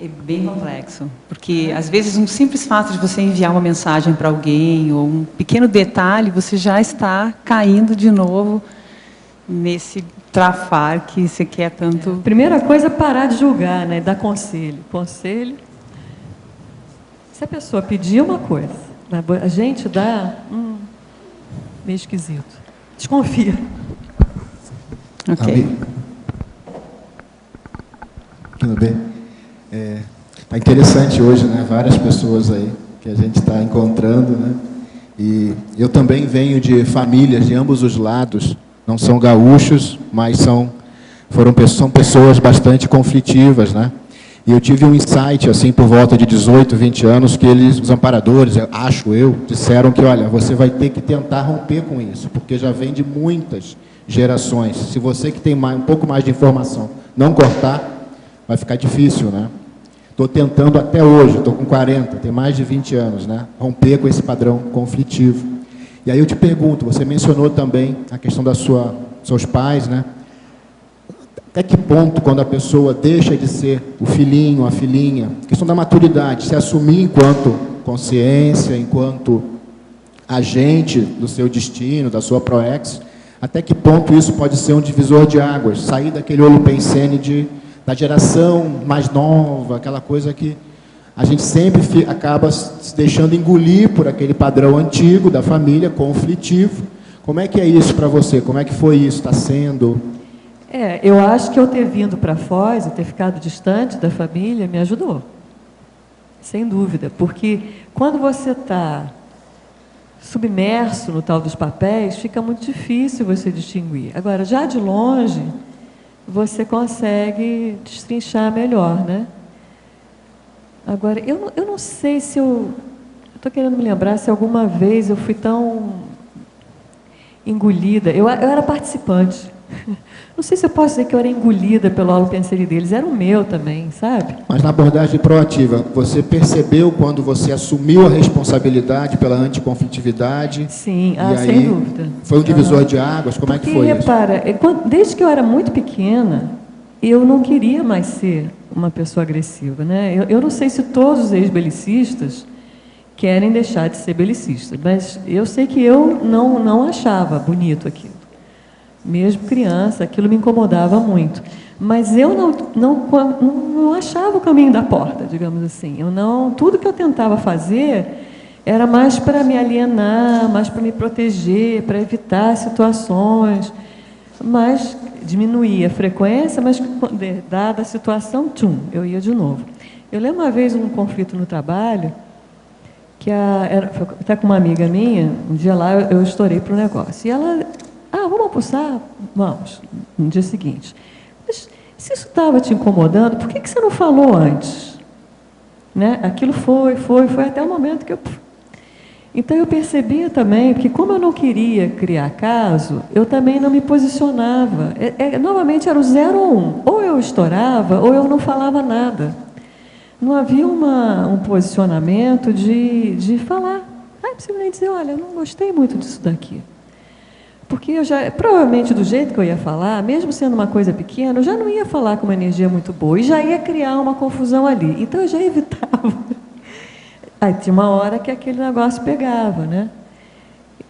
é bem complexo. Porque, às vezes, um simples fato de você enviar uma mensagem para alguém, ou um pequeno detalhe, você já está caindo de novo nesse trafar que você quer tanto... Primeira coisa é parar de julgar, né? Dar conselho. Conselho. Se a pessoa pedir uma coisa, a gente dá meio esquisito. Desconfia. Ok. Tudo bem? Tá interessante hoje, né? Várias pessoas aí que a gente está encontrando, né? E eu também venho de famílias de ambos os lados. Não são gaúchos, mas são pessoas bastante conflitivas, né? E eu tive um insight, assim, por volta de 18, 20 anos, que os amparadores, disseram que, olha, você vai ter que tentar romper com isso, porque já vem de muitas gerações. Se você que tem um pouco mais de informação não cortar, vai ficar difícil, né? Estou tentando até hoje, estou com 40, tem mais de 20 anos, né? Romper com esse padrão conflitivo. E aí eu te pergunto, você mencionou também a questão seus pais, né? Até que ponto, quando a pessoa deixa de ser o filhinho, a filhinha, questão da maturidade, se assumir enquanto consciência, enquanto agente do seu destino, da sua proex, até que ponto isso pode ser um divisor de águas, sair daquele holopensene da geração mais nova, aquela coisa que a gente sempre acaba se deixando engolir por aquele padrão antigo da família, conflitivo. Como é que é isso para você? Como é que foi isso? Está sendo... Eu acho que eu ter vindo para Foz e ter ficado distante da família me ajudou. Sem dúvida. Porque quando você está submerso no tal dos papéis, fica muito difícil você distinguir. Agora, já de longe, você consegue destrinchar melhor, né? Agora, eu não sei se estou querendo me lembrar se alguma vez eu fui tão engolida. Eu era participante. Não sei se eu posso dizer que eu era engolida pelo holopensene deles, era o meu também, sabe? Mas na abordagem proativa, você percebeu quando você assumiu a responsabilidade pela anticonflitividade? Sim, aí, sem dúvida. Foi um divisor de águas? Como é que foi repara, desde que eu era muito pequena, eu não queria mais ser uma pessoa agressiva, né? Eu não sei se todos os ex-belicistas querem deixar de ser belicistas, mas eu sei que eu não achava bonito aquilo. Mesmo criança, aquilo me incomodava muito. Mas eu não achava o caminho da porta, digamos assim. Tudo que eu tentava fazer era mais para me alienar, mais para me proteger, para evitar situações, mas diminuía a frequência, mas dada a situação, eu ia de novo. Eu lembro uma vez um conflito no trabalho, que foi até com uma amiga minha, um dia lá eu estourei para o negócio. E ela... vamos almoçar? Vamos, no dia seguinte. Mas se isso estava te incomodando, por que você não falou antes? Né? Aquilo foi até o momento que eu... Então eu percebia também que, como eu não queria criar caso, eu também não me posicionava. Novamente era o 0 ou 1. Ou eu estourava, ou eu não falava nada. Não havia um posicionamento de falar. Simplesmente dizer, olha, eu não gostei muito disso daqui. Porque provavelmente do jeito que eu ia falar, mesmo sendo uma coisa pequena, eu já não ia falar com uma energia muito boa e já ia criar uma confusão ali. Então eu já evitava. Aí tinha uma hora que aquele negócio pegava, né?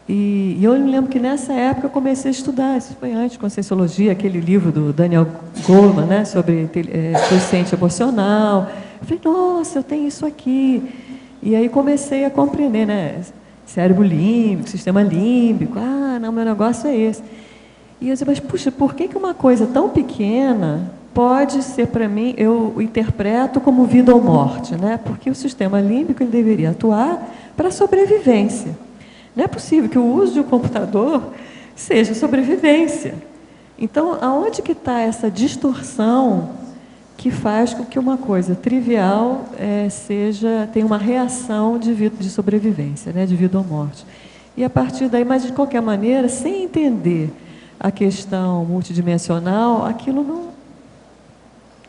E eu me lembro que nessa época eu comecei a estudar, isso foi antes de Conscienciologia, aquele livro do Daniel Goleman, né, sobre coeficiente emocional. Eu falei, nossa, eu tenho isso aqui. E aí comecei a compreender, né? cérebro límbico, sistema límbico. Ah, não, meu negócio é esse. E eu disse, mas, puxa, por que uma coisa tão pequena pode ser, para mim, eu interpreto como vida ou morte, né? Porque o sistema límbico ele deveria atuar para a sobrevivência. Não é possível que o uso de um computador seja sobrevivência. Então, aonde que está essa distorção que faz com que uma coisa trivial tenha uma reação de sobrevivência, né? De vida ou morte? E a partir daí, mas de qualquer maneira, sem entender a questão multidimensional,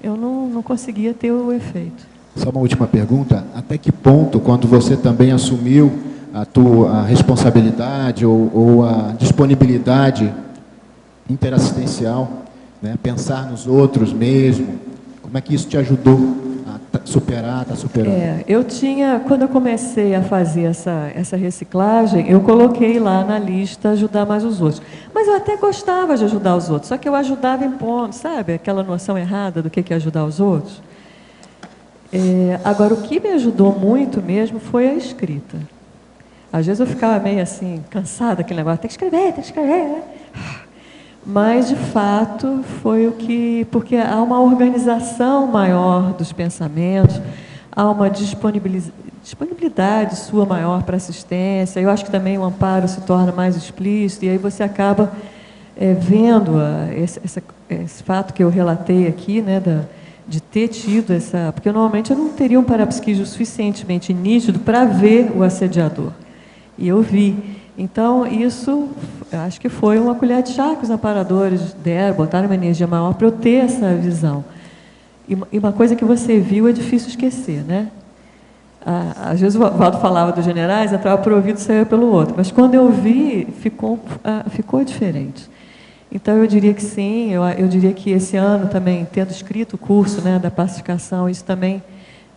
eu não conseguia ter o efeito. Só uma última pergunta. Até que ponto, quando você também assumiu a responsabilidade ou a disponibilidade interassistencial, né, pensar nos outros mesmo, como é que isso te ajudou a superar, está superando? Quando eu comecei a fazer essa reciclagem, eu coloquei lá na lista ajudar mais os outros. Mas eu até gostava de ajudar os outros, só que eu ajudava impondo, sabe? Aquela noção errada do que é ajudar os outros. Agora, o que me ajudou muito mesmo foi a escrita. Às vezes eu ficava meio assim, cansada daquele negócio, tem que escrever, né? Mas, de fato, foi porque há uma organização maior dos pensamentos, há uma disponibilidade sua maior para assistência. Eu acho que também o amparo se torna mais explícito, e aí você acaba vendo esse fato que eu relatei aqui, né, de ter tido essa... Porque, normalmente, eu não teria um parapsiquismo suficientemente nítido para ver o assediador. E eu vi. Então, isso, acho que foi uma colher de chá que os amparadores deram, botaram uma energia maior para eu ter essa visão. E uma coisa que você viu é difícil esquecer, né? Às vezes o Valdo falava dos generais, entrava por um ouvido e saía pelo outro. Mas quando eu vi, ficou diferente. Então, eu diria que sim, eu diria que esse ano também, tendo escrito o curso, né, da pacificação, isso também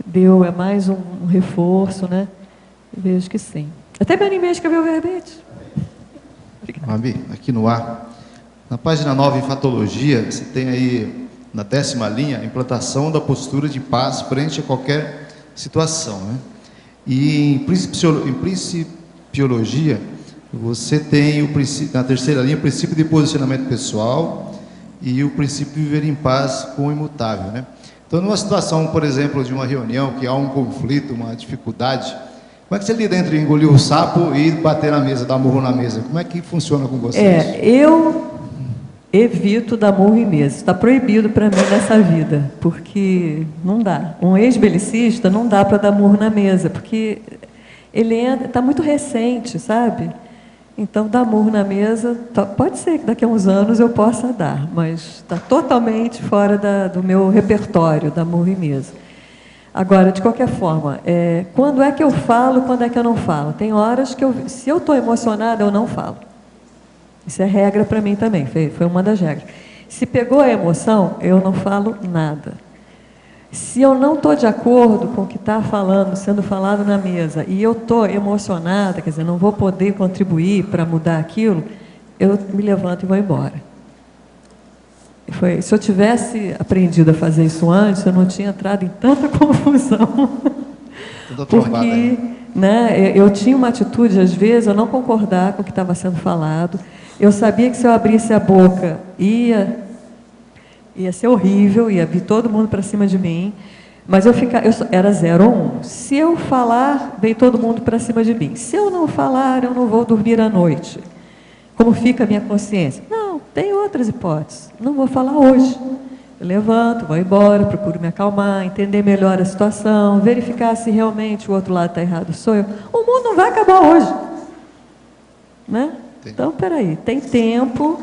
deu mais um reforço, né? Vejo que sim. Até meu anime escreveu o verbete. Mabi, aqui no ar. Na página 9, em Fatologia, você tem aí, na 10ª linha, a implantação da postura de paz frente a qualquer situação, né? E em Principiologia, você tem, na 3ª linha, o princípio de posicionamento pessoal e o princípio de viver em paz com o imutável, né? Então, numa situação, por exemplo, de uma reunião, que há um conflito, uma dificuldade, como é que você lida entre engolir o sapo e bater na mesa, dar murro na mesa? Como é que funciona com vocês? Eu evito dar murro em mesa. Está proibido para mim nessa vida, porque não dá. Um ex-belicista não dá para dar murro na mesa, porque ele está muito recente, sabe? Então, dar murro na mesa, pode ser que daqui a uns anos eu possa dar, mas está totalmente fora do meu repertório, dar murro em mesa. Agora, de qualquer forma, quando é que eu falo, quando é que eu não falo? Tem horas que, se eu estou emocionada, eu não falo. Isso é regra para mim também, foi uma das regras. Se pegou a emoção, eu não falo nada. Se eu não estou de acordo com o que está sendo falado na mesa, e eu estou emocionada, quer dizer, não vou poder contribuir para mudar aquilo, eu me levanto e vou embora. Se eu tivesse aprendido a fazer isso antes, eu não tinha entrado em tanta confusão. Porque, né, eu tinha uma atitude, às vezes, eu não concordar com o que estava sendo falado. Eu sabia que se eu abrisse a boca, ia ser horrível, ia vir todo mundo para cima de mim. Mas era 0 ou 1. Se eu falar, vem todo mundo para cima de mim. Se eu não falar, eu não vou dormir à noite. Como fica a minha consciência? Não, tem outras hipóteses. Não vou falar hoje. Eu levanto, vou embora, procuro me acalmar, entender melhor a situação, verificar se realmente o outro lado está errado, sou eu. O mundo não vai acabar hoje. Né? Então, peraí, tem tempo.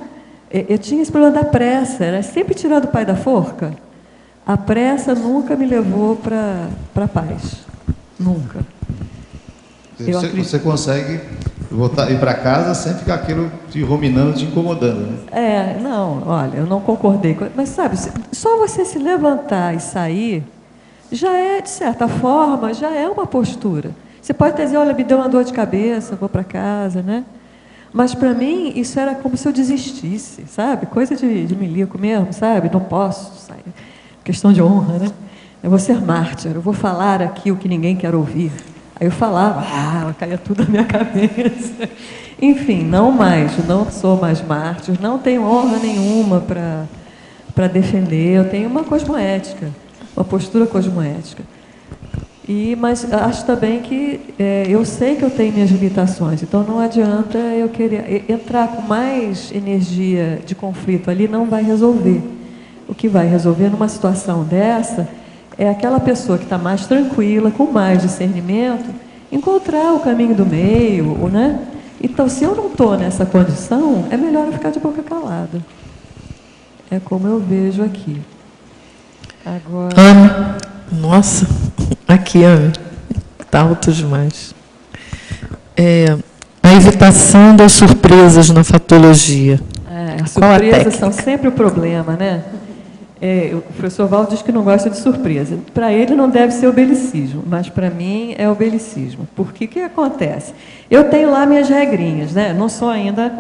Eu tinha esse problema da pressa, era sempre tirando o pai da forca. A pressa nunca me levou para a paz. Nunca. Você consegue ir para casa sem ficar aquilo te ruminando, te incomodando, né? Não, olha, eu não concordei com... Mas, sabe, só você se levantar e sair, já é, de certa forma, já é uma postura. Você pode dizer, olha, me deu uma dor de cabeça, vou para casa, né? Mas, para mim, isso era como se eu desistisse, sabe? Coisa de milico mesmo, sabe? Não posso sair. Questão de honra, né? Eu vou ser mártir, eu vou falar aqui o que ninguém quer ouvir. Aí eu falava, ela caía tudo na minha cabeça. Enfim, não sou mais mártir, não tenho honra nenhuma para defender, eu tenho uma cosmoética, uma postura cosmoética. Mas acho também que eu sei que eu tenho minhas limitações, então não adianta eu querer entrar com mais energia de conflito ali, não vai resolver. O que vai resolver numa situação dessa é aquela pessoa que está mais tranquila, com mais discernimento, encontrar o caminho do meio, né? Então, se eu não estou nessa condição, é melhor eu ficar de boca calada. É como eu vejo aqui. Agora... Ana, nossa, aqui, Ana, está alto demais. A evitação das surpresas na fatologia. As surpresas são sempre o problema, né? O professor Valdo diz que não gosta de surpresa. Para ele não deve ser o belicismo, mas para mim é o belicismo. Porque o que acontece? Eu tenho lá minhas regrinhas, né? Não sou ainda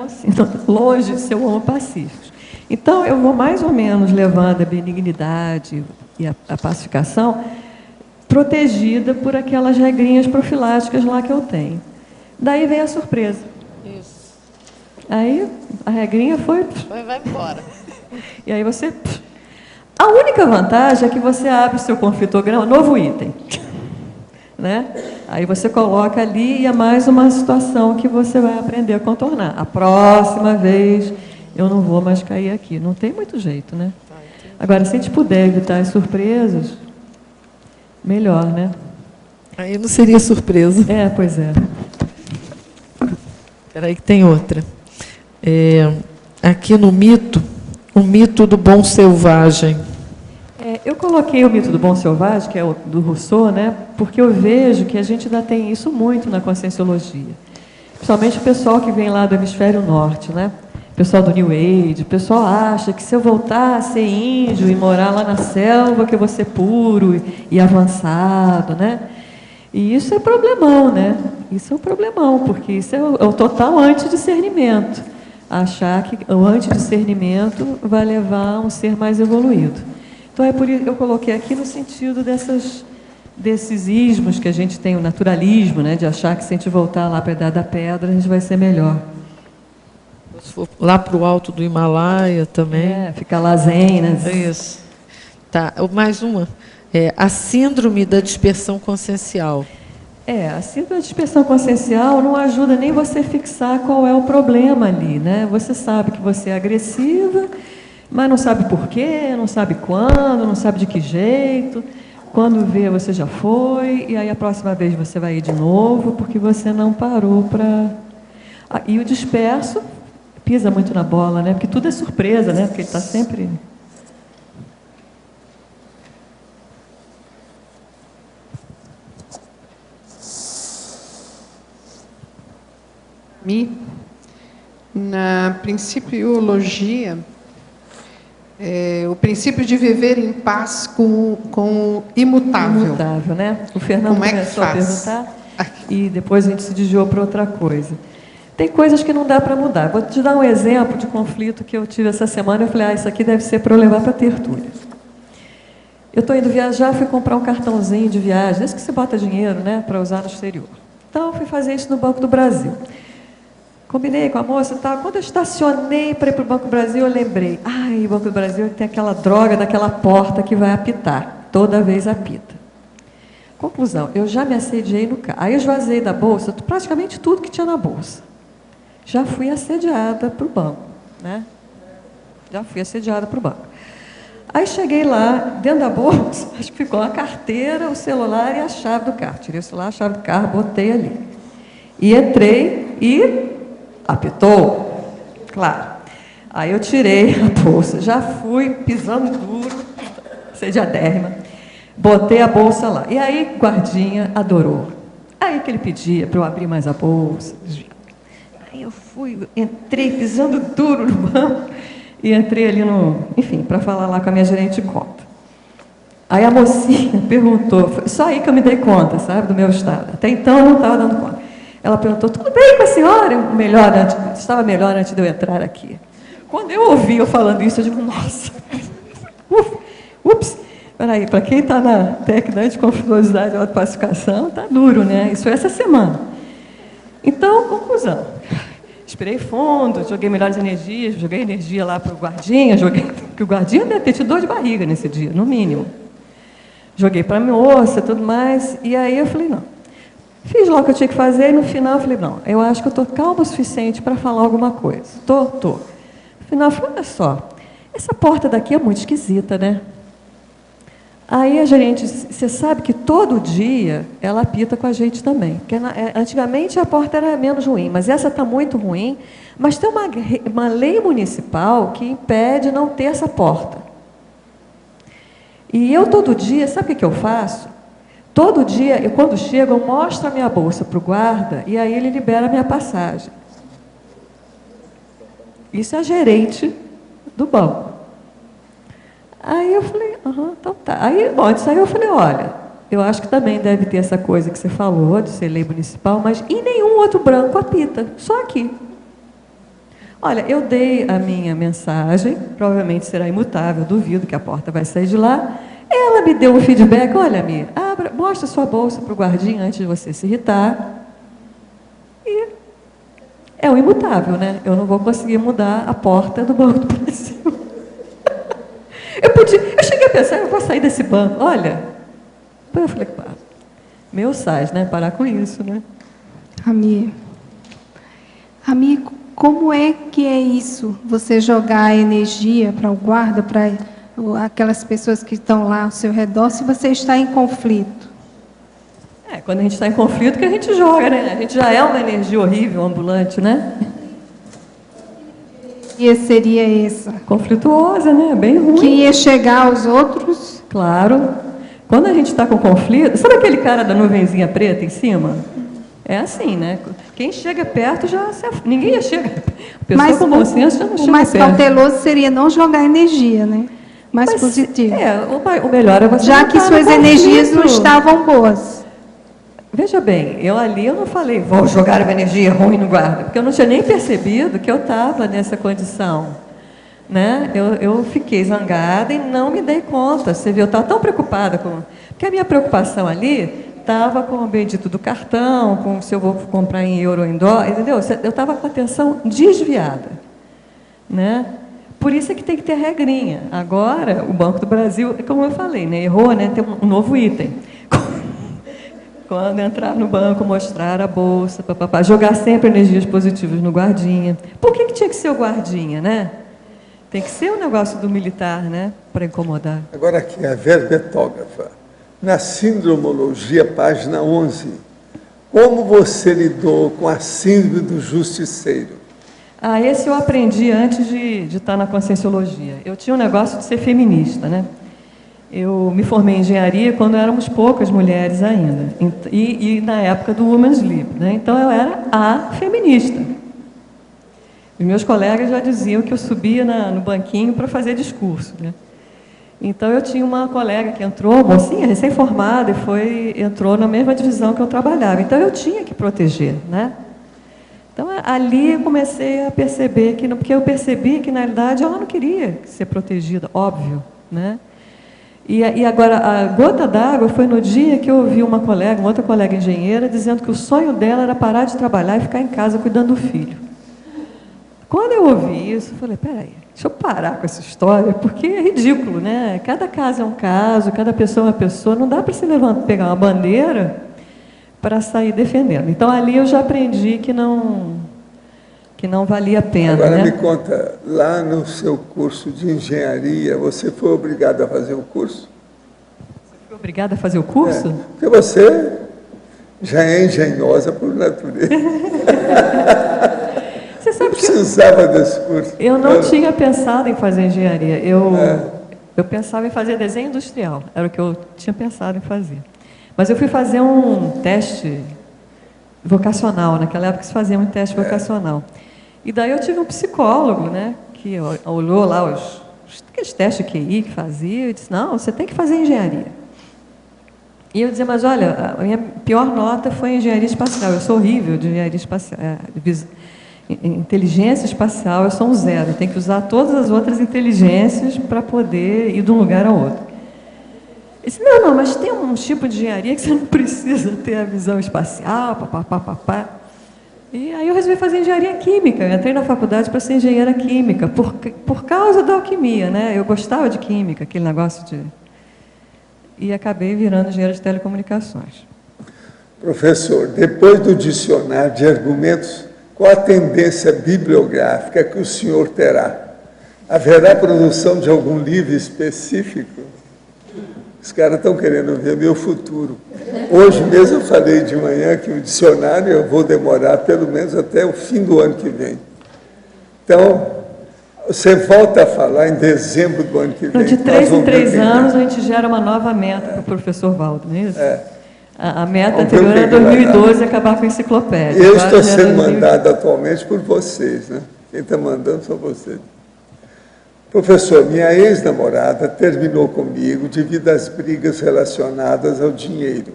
longe de ser um homo pacífico. Então, eu vou mais ou menos levando a benignidade e a pacificação protegida por aquelas regrinhas profiláticas lá que eu tenho. Daí vem a surpresa. Isso. Aí a regrinha foi... Vai embora. E aí você... A única vantagem é que você abre o seu conflitograma, novo item. Né? Aí você coloca ali e é mais uma situação que você vai aprender a contornar. A próxima vez eu não vou mais cair aqui. Não tem muito jeito, né? Agora, se a gente puder evitar as surpresas, melhor, né? Aí não seria surpresa. Pois é. Espera aí que tem outra. Aqui no mito, o mito do bom selvagem. Eu coloquei o mito do bom selvagem, que é o do Rousseau, né? Porque eu vejo que a gente ainda tem isso muito na conscienciologia. Principalmente o pessoal que vem lá do hemisfério norte, né? O pessoal do New Age, o pessoal acha que se eu voltar a ser índio e morar lá na selva, que eu vou ser puro e avançado, né? E isso é problemão, né? Isso é um problemão, porque isso é o total antidiscernimento. Achar que o antidiscernimento vai levar a um ser mais evoluído. Então, é por isso que eu coloquei aqui no sentido desses ismos que a gente tem, o naturalismo, né? De achar que se a gente voltar lá para a Idade da Pedra, a gente vai ser melhor. Se for lá para o alto do Himalaia também. Ficar lá zen, né? Isso. Tá, mais uma. A síndrome da dispersão consciencial. A síndrome da dispersão consciencial não ajuda nem você fixar qual é o problema ali, né? Você sabe que você é agressiva, mas não sabe por quê, não sabe quando, não sabe de que jeito. Quando vê, você já foi, e aí a próxima vez você vai ir de novo, porque você não parou para... E o disperso pisa muito na bola, né? Porque tudo é surpresa, né? Porque ele está sempre... Na principiologia, o princípio de viver em paz com o imutável. Imutável, né? O Fernando Como é que começou a faz? perguntar e depois a gente se desviou para outra coisa. Tem coisas que não dá para mudar. Vou te dar um exemplo de conflito que eu tive essa semana. Eu falei, isso aqui deve ser para eu levar para a tertúlia. Eu estou indo viajar, fui comprar um cartãozinho de viagem, desde que você bota dinheiro, né, para usar no exterior. Então, fui fazer isso no Banco do Brasil. Combinei com a moça e tal. Quando eu estacionei para ir para o Banco do Brasil, eu lembrei, o Banco do Brasil tem aquela droga daquela porta que vai apitar. Toda vez apita. Conclusão, eu já me assediei no carro. Aí eu esvaziei da bolsa praticamente tudo que tinha na bolsa. Já fui assediada para o banco, né? Já fui assediada para o banco. Aí cheguei lá, dentro da bolsa, acho que ficou a carteira, o celular e a chave do carro. Tirei o celular, a chave do carro, botei ali. E entrei e apitou, claro. Aí eu tirei a bolsa, já fui pisando duro, assediadérrima, botei a bolsa lá. E aí o guardinha adorou. Aí que ele pedia para eu abrir mais a bolsa. Aí eu fui, entrei pisando duro no banco e entrei ali enfim, para falar lá com a minha gerente de conta. Aí a mocinha perguntou, foi só aí que eu me dei conta, sabe, do meu estado. Até então eu não estava dando conta. Ela perguntou, tudo bem com a senhora? Estava melhor antes de eu entrar aqui. Quando eu ouvi eu falando isso, eu digo, nossa, ups, Peraí, para quem está na técnica de conflituosidade e autopacificação, está duro, né? Isso é essa semana. Então, conclusão. Respirei fundo, joguei melhores energias, joguei energia lá para o guardinha, porque o guardinha deve ter tido dor de barriga nesse dia, no mínimo. Joguei para a minha tudo mais, e aí eu falei, não. Fiz lá o que eu tinha que fazer, e no final eu falei, não, eu acho que eu estou calma o suficiente para falar alguma coisa. Tô. No final eu falei, olha só, essa porta daqui é muito esquisita, né? Aí a gerente disse, você sabe que todo dia ela apita com a gente também. Porque antigamente a porta era menos ruim, mas essa está muito ruim. Mas tem uma lei municipal que impede não ter essa porta. E eu todo dia, sabe o que eu faço? Todo dia, quando chego, eu mostro a minha bolsa para o guarda e aí ele libera a minha passagem. Isso é a gerente do banco. Aí eu falei, então tá. Aí, bom, antes aí eu falei, olha, eu acho que também deve ter essa coisa que você falou, de ser lei municipal, mas em nenhum outro banco apita, só aqui. Olha, eu dei a minha mensagem, provavelmente será imutável, duvido que a porta vai sair de lá. Ela me deu um feedback, olha, Mir, mostra sua bolsa para o guardinha antes de você se irritar. E é o imutável, né? Eu não vou conseguir mudar a porta do Banco do Brasil. Eu cheguei a pensar, eu vou sair desse banco, olha. Depois eu falei, pá, meu sais, né? Parar com isso, né? Amir, como é que é isso? Você jogar energia para o guarda, para aquelas pessoas que estão lá ao seu redor, se você está em conflito? Quando a gente está em conflito, que a gente joga, né? A gente já é uma energia horrível, ambulante, né? E seria essa? Conflituosa, né? Bem ruim. Que ia chegar aos outros? Claro. Quando a gente está com conflito... Sabe aquele cara da nuvenzinha preta em cima? É assim, né? Quem chega perto já... Ninguém chega. A pessoa com bom senso já não chega perto. O mais cauteloso seria não jogar energia, né? Mais positivo. O melhor é você... Já que suas energias não estavam boas. Veja bem, eu não falei, vou jogar uma energia ruim no guarda, porque eu não tinha nem percebido que eu estava nessa condição. Né? Eu fiquei zangada e não me dei conta. Você viu, eu estava tão preocupada com... Porque a minha preocupação ali estava com o bendito do cartão, com se eu vou comprar em euro ou em dólar, entendeu? Eu estava com a atenção desviada. Né? Por isso é que tem que ter regrinha. Agora, o Banco do Brasil, como eu falei, né? Errou, né? Tem um novo item. Quando entrar no banco, mostrar a bolsa, jogar sempre energias positivas no guardinha. Por que tinha que ser o guardinha, né? Tem que ser o negócio do militar, né? Para incomodar. Agora aqui, a verbetógrafa. Na Síndromologia, página 11. Como você lidou com a síndrome do justiceiro? Esse eu aprendi antes de estar na Conscienciologia. Eu tinha um negócio de ser feminista, né? Eu me formei em engenharia quando éramos poucas mulheres ainda, e na época do Women's Lib, né? Então eu era a feminista. Os meus colegas já diziam que eu subia no banquinho para fazer discurso, né? Então eu tinha uma colega que entrou, mocinha, recém-formada, entrou na mesma divisão que eu trabalhava. Então eu tinha que proteger, né? Então ali eu comecei a perceber porque eu percebi que na realidade ela não queria ser protegida, óbvio, né? E agora, a gota d'água foi no dia que eu ouvi uma outra colega engenheira, dizendo que o sonho dela era parar de trabalhar e ficar em casa cuidando do filho. Quando eu ouvi isso, eu falei, peraí, deixa eu parar com essa história, porque é ridículo, né? Cada caso é um caso, cada pessoa é uma pessoa, não dá para se pegar uma bandeira para sair defendendo. Então, ali eu já aprendi que não valia a pena. Agora, né? me conta, lá no seu curso de engenharia, você foi obrigado a fazer o curso? Você foi obrigada a fazer o curso? Porque você já é engenhosa por natureza. Você sabe que precisava desse curso. Eu não tinha pensado em fazer engenharia. Eu pensava em fazer desenho industrial. Era o que eu tinha pensado em fazer. Mas eu fui fazer um teste vocacional. Naquela época se fazia um teste vocacional. E daí eu tive um psicólogo, né, que olhou lá aqueles testes de QI que fazia e disse, não, você tem que fazer engenharia. E eu dizia, mas olha, a minha pior nota foi em engenharia espacial. Eu sou horrível de engenharia espacial. Inteligência espacial, eu sou um 0. Eu tenho que usar todas as outras inteligências para poder ir de um lugar ao outro. disse, não, mas tem um tipo de engenharia que você não precisa ter a visão espacial, papapá. E aí eu resolvi fazer engenharia química. Eu entrei na faculdade para ser engenheira química, por causa da alquimia, né? Eu gostava de química, aquele negócio de... E acabei virando engenheira de telecomunicações. Professor, depois do dicionário de argumentos, qual a tendência bibliográfica que o senhor terá? Haverá produção de algum livro específico? Os caras estão querendo ver meu futuro. Hoje mesmo eu falei de manhã que o dicionário eu vou demorar pelo menos até o fim do ano que vem. Então, você volta a falar em dezembro do ano que vem. De 3 em 3 anos a gente gera uma nova meta para o professor Valdo, não é isso? A meta anterior era 2012 acabar com a enciclopédia. Eu estou sendo mandado atualmente por vocês, né? Quem está mandando são vocês. Professor, minha ex-namorada terminou comigo devido às brigas relacionadas ao dinheiro.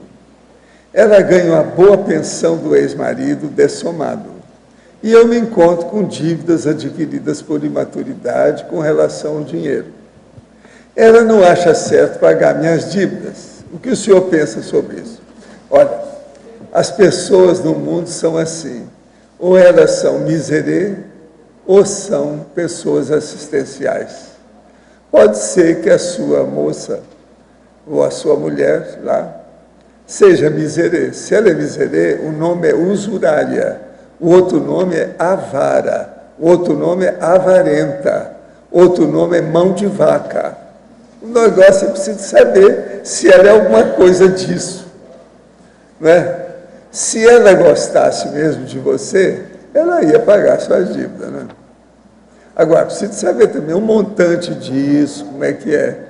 Ela ganha uma boa pensão do ex-marido dessomado. E eu me encontro com dívidas adquiridas por imaturidade com relação ao dinheiro. Ela não acha certo pagar minhas dívidas. O que o senhor pensa sobre isso? Olha, as pessoas no mundo são assim. Ou elas são miserê, ou são pessoas assistenciais. Pode ser que a sua moça ou a sua mulher lá seja miserê. Se ela é miserê, o nome é usurária, o outro nome é avara, o outro nome é avarenta, outro nome é mão de vaca. O negócio é preciso saber se ela é alguma coisa disso. Não é? Se ela gostasse mesmo de você, ela ia pagar suas dívidas, né? Agora, preciso saber também o montante disso, como é que é.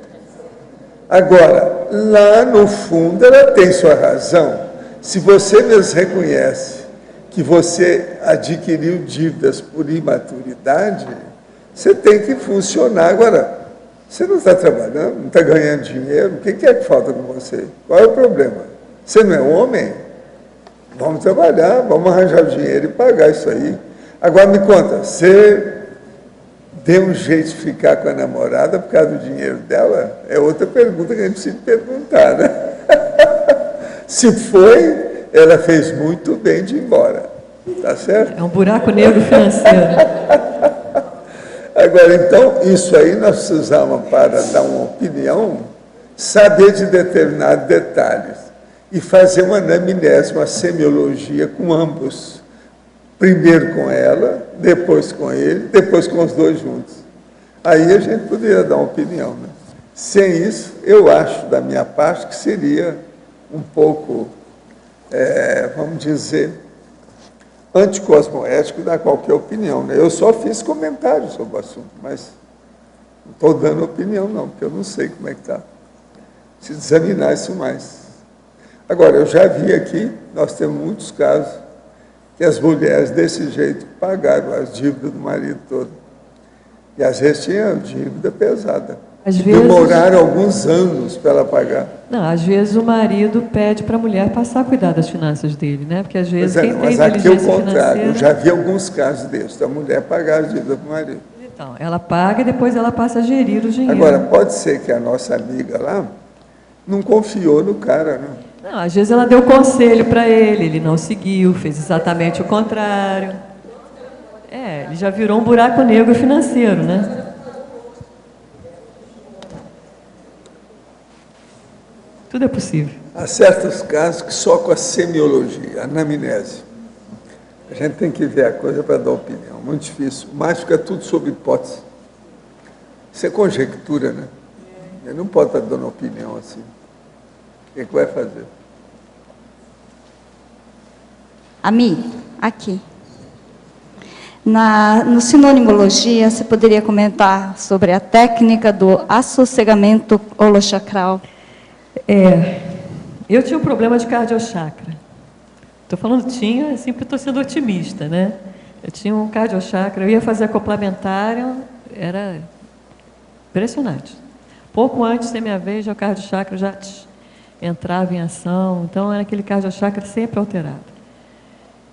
Agora, lá no fundo, ela tem sua razão. Se você mesmo reconhece que você adquiriu dívidas por imaturidade, você tem que funcionar. Agora, você não está trabalhando, não está ganhando dinheiro, o que é que falta com você? Qual é o problema? Você não é homem? Vamos trabalhar, vamos arranjar o dinheiro e pagar isso aí. Agora me conta, você deu um jeito de ficar com a namorada por causa do dinheiro dela? É outra pergunta que a gente precisa perguntar, né? Se foi, ela fez muito bem de ir embora. Tá certo? É um buraco negro financeiro. Agora, então, isso aí nós precisamos, para dar uma opinião, saber de determinados detalhes e fazer uma anamnese, uma semiologia com ambos. Primeiro com ela, depois com ele, depois com os dois juntos. Aí a gente poderia dar uma opinião, né? Sem isso, eu acho, da minha parte, que seria um pouco, vamos dizer, anticosmoético dar qualquer opinião, né? Eu só fiz comentários sobre o assunto, mas não estou dando opinião, não, porque eu não sei como é que está. Preciso examinar isso mais. Agora, eu já vi aqui, nós temos muitos casos, que as mulheres desse jeito pagaram as dívidas do marido todo. E às vezes tinha dívida pesada. Demoraram alguns anos para ela pagar. Não, às vezes o marido pede para a mulher passar a cuidar das finanças dele, né? Porque às vezes quem tem inteligência financeira... Mas aqui é o contrário, eu já vi alguns casos desses, a mulher pagar as dívidas do marido. Então, ela paga e depois ela passa a gerir o dinheiro. Agora, pode ser que a nossa amiga lá não confiou no cara, né? Não, às vezes ela deu conselho para ele não seguiu, fez exatamente o contrário. Ele já virou um buraco negro financeiro, né? Tudo é possível. Há certos casos que só com a semiologia, a anamnese, a gente tem que ver a coisa para dar opinião. Muito difícil. Mas fica tudo sob hipótese. Isso é conjectura, né? Ele não pode estar dando opinião assim. O que vai fazer? Ami, aqui. No sinonimologia, você poderia comentar sobre a técnica do assossegamento holochacral? Eu tinha um problema de cardiochakra. Estou falando tinha, assim, porque estou sendo otimista, né? Eu tinha um cardiochakra, eu ia fazer complementário, era impressionante. Pouco antes da minha vez, o cardiochakra já entrava em ação, então era aquele cardiochakra sempre alterado.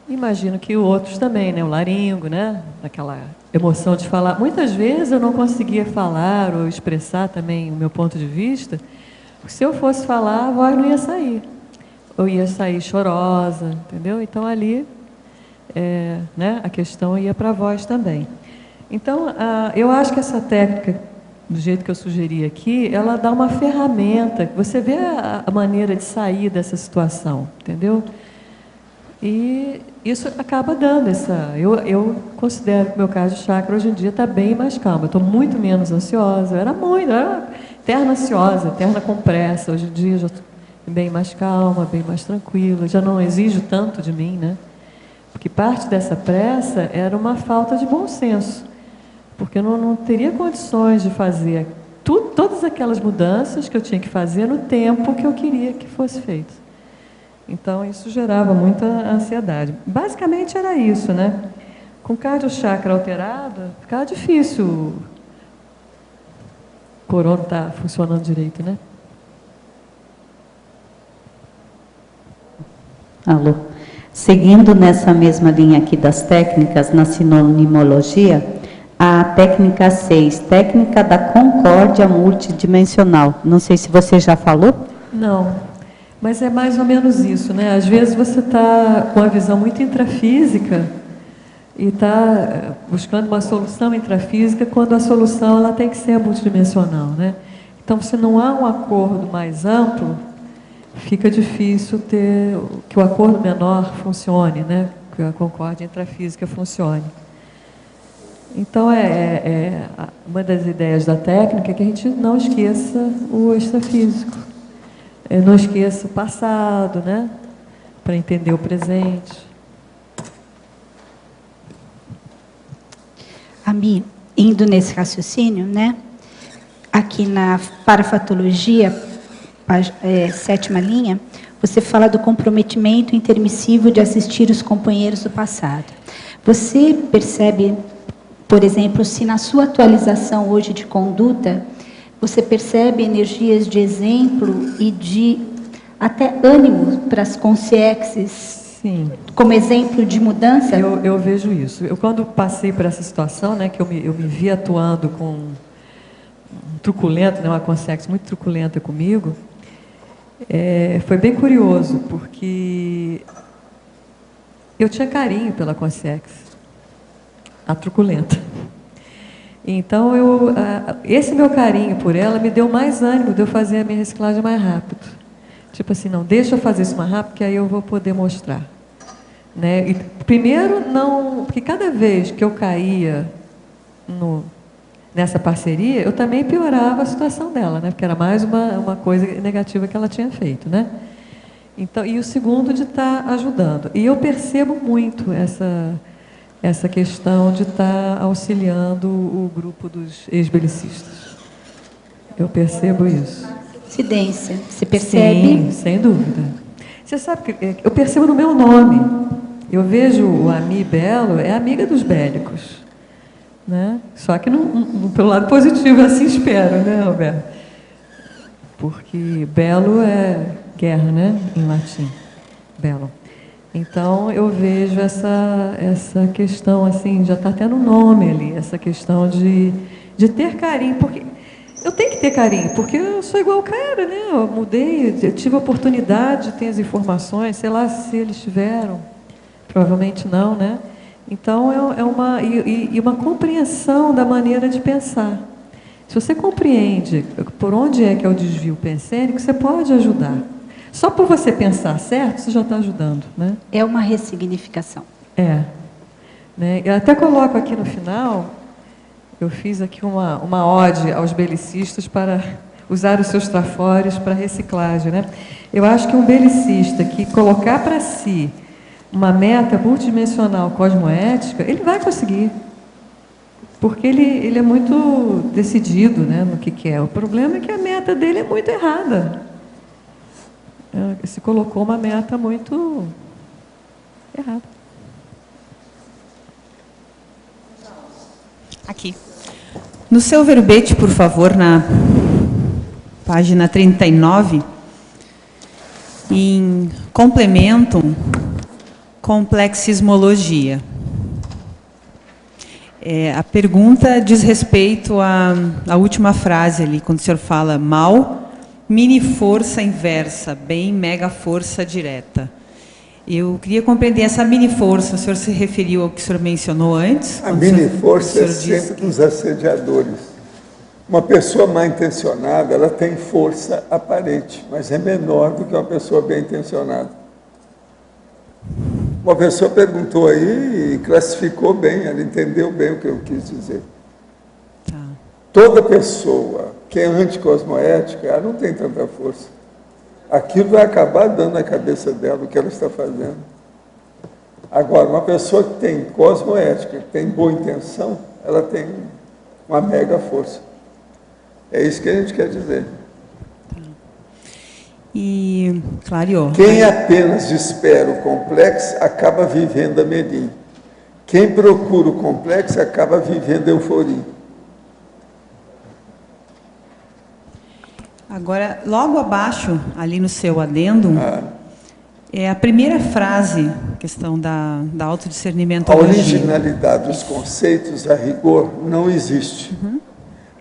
Imagino que outros também, né? O laringo, né? Aquela emoção de falar. Muitas vezes eu não conseguia falar ou expressar também o meu ponto de vista, Se eu fosse falar, a voz não ia sair. Eu ia sair chorosa, entendeu? Então, ali, né, a questão ia para a voz também. Então, eu acho que essa técnica, do jeito que eu sugeri aqui, ela dá uma ferramenta, você vê a maneira de sair dessa situação, entendeu? E isso acaba dando essa... Eu considero que o meu caso de chakra hoje em dia está bem mais calmo. Eu estou muito menos ansiosa. Eu era eterna ansiosa, eterna com pressa. Hoje em dia já estou bem mais calma, bem mais tranquila. Já não exijo tanto de mim, né? Porque parte dessa pressa era uma falta de bom senso. Porque eu não teria condições de fazer todas aquelas mudanças que eu tinha que fazer no tempo que eu queria que fosse feito. Então, isso gerava muita ansiedade. Basicamente, era isso, né? Com o cardio-chakra alterado, ficava difícil o corona estar funcionando direito, né? Alô. Seguindo nessa mesma linha aqui das técnicas, na sinonimologia, a técnica 6, técnica da concórdia multidimensional. Não sei se você já falou? Não. Mas é mais ou menos isso, né? Às vezes você está com a visão muito intrafísica e está buscando uma solução intrafísica quando a solução ela tem que ser multidimensional, né? Então, se não há um acordo mais amplo, fica difícil que o acordo menor funcione, né? Que a concórdia intrafísica funcione. Então, uma das ideias da técnica é que a gente não esqueça o extrafísico. Não esqueça o passado, né? Para entender o presente. Ami, indo nesse raciocínio, né? Aqui na parafatologia, 7ª linha, você fala do comprometimento intermissivo de assistir os companheiros do passado. Você percebe, por exemplo, se na sua atualização hoje de conduta, você percebe energias de exemplo e de até ânimo para as consciências? Sim. Como exemplo de mudança? Eu vejo isso. Eu, quando passei por essa situação, né, que eu me vi atuando com um truculento, né, uma consciência muito truculenta comigo, foi bem curioso, porque eu tinha carinho pela consciência, a truculenta. Então, esse meu carinho por ela me deu mais ânimo de eu fazer a minha reciclagem mais rápido. Tipo assim, não, deixa eu fazer isso mais rápido, que aí eu vou poder mostrar. Né? E, primeiro, porque cada vez que eu caía nessa parceria, eu também piorava a situação dela, né? Porque era mais uma coisa negativa que ela tinha feito. Né? Então, e o segundo, de estar ajudando. E eu percebo muito essa questão de estar auxiliando o grupo dos ex-belicistas. Eu percebo isso. Incidência, você percebe? Sim, sem dúvida. Você sabe que eu percebo no meu nome. Eu vejo o Ami Belo, é amiga dos bélicos. Né? Só que pelo lado positivo, eu assim espero, né, Roberto? Porque belo é guerra, né, em latim. Belo. Então, eu vejo essa questão, assim, já está até no nome ali, essa questão de ter carinho, porque eu tenho que ter carinho, porque eu sou igual o cara, né? Eu mudei, eu tive a oportunidade de ter as informações, sei lá se eles tiveram, provavelmente não, né? Então, é uma compreensão da maneira de pensar. Se você compreende por onde é que é o desvio pensênico, você pode ajudar. Só por você pensar certo, você já está ajudando, né? É uma ressignificação. Né? Eu até coloco aqui no final, eu fiz aqui uma ode aos belicistas para usar os seus trafores para reciclagem, né? Eu acho que um belicista que colocar para si uma meta multidimensional cosmoética, ele vai conseguir. Porque ele é muito decidido, né, no que quer. O problema é que a meta dele é muito errada. Se colocou uma meta muito errada. Aqui. No seu verbete, por favor, na página 39, em complementum complexismologia. A pergunta diz respeito à última frase ali, quando o senhor fala mal mini força inversa, bem mega força direta. Eu queria compreender essa mini força. O senhor se referiu ao que o senhor mencionou antes? A mini força é sempre dos assediadores. Uma pessoa mal intencionada, ela tem força aparente, mas é menor do que uma pessoa bem intencionada. Uma pessoa perguntou aí e classificou bem, ela entendeu bem o que eu quis dizer. Tá. Toda pessoa que é anticosmoética, ela não tem tanta força. Aquilo vai acabar dando na cabeça dela o que ela está fazendo. Agora, uma pessoa que tem cosmoética, que tem boa intenção, ela tem uma mega força. É isso que a gente quer dizer. E, clareou. Quem apenas espera o complexo, acaba vivendo a melim. Quem procura o complexo, acaba vivendo a euforia. Agora, logo abaixo, ali no seu adendo, é a primeira frase, questão da autodiscernimento. A originalidade dos conceitos, a rigor, não existe.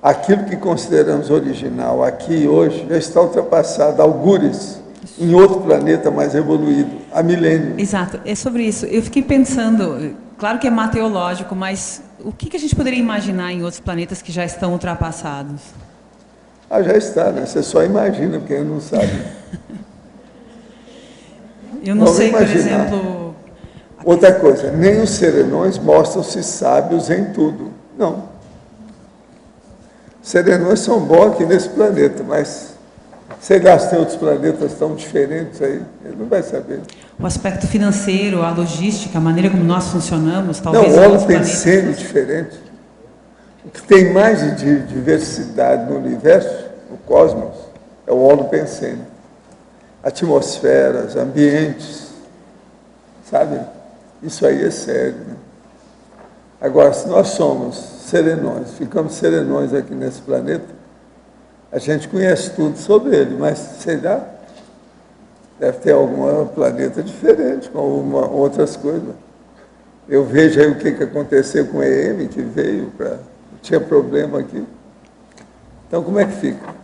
Aquilo que consideramos original aqui e hoje já está ultrapassado, algures, em outro planeta mais evoluído, há milênios. Exato, é sobre isso. Eu fiquei pensando, claro que é mateológico, mas o que a gente poderia imaginar em outros planetas que já estão ultrapassados? Já está, né? Você só imagina, porque não sabe. Eu não sei, por exemplo... Outra coisa, nem os serenões mostram-se sábios em tudo. Não. Serenões são bons aqui nesse planeta, mas sei lá se tem outros planetas tão diferentes aí, ele não vai saber. O aspecto financeiro, a logística, a maneira como nós funcionamos, talvez... Não, o holopensene é diferente. O que tem mais de diversidade no universo, no cosmos, é o holopensene. Atmosferas, ambientes, sabe? Isso aí é sério, né? Agora, se nós somos serenões, ficamos serenões aqui nesse planeta, a gente conhece tudo sobre ele, mas, sei lá, deve ter algum planeta diferente, com outras coisas. Eu vejo aí o que aconteceu com a EM, que veio para... tinha problema aqui. Então, como é que fica?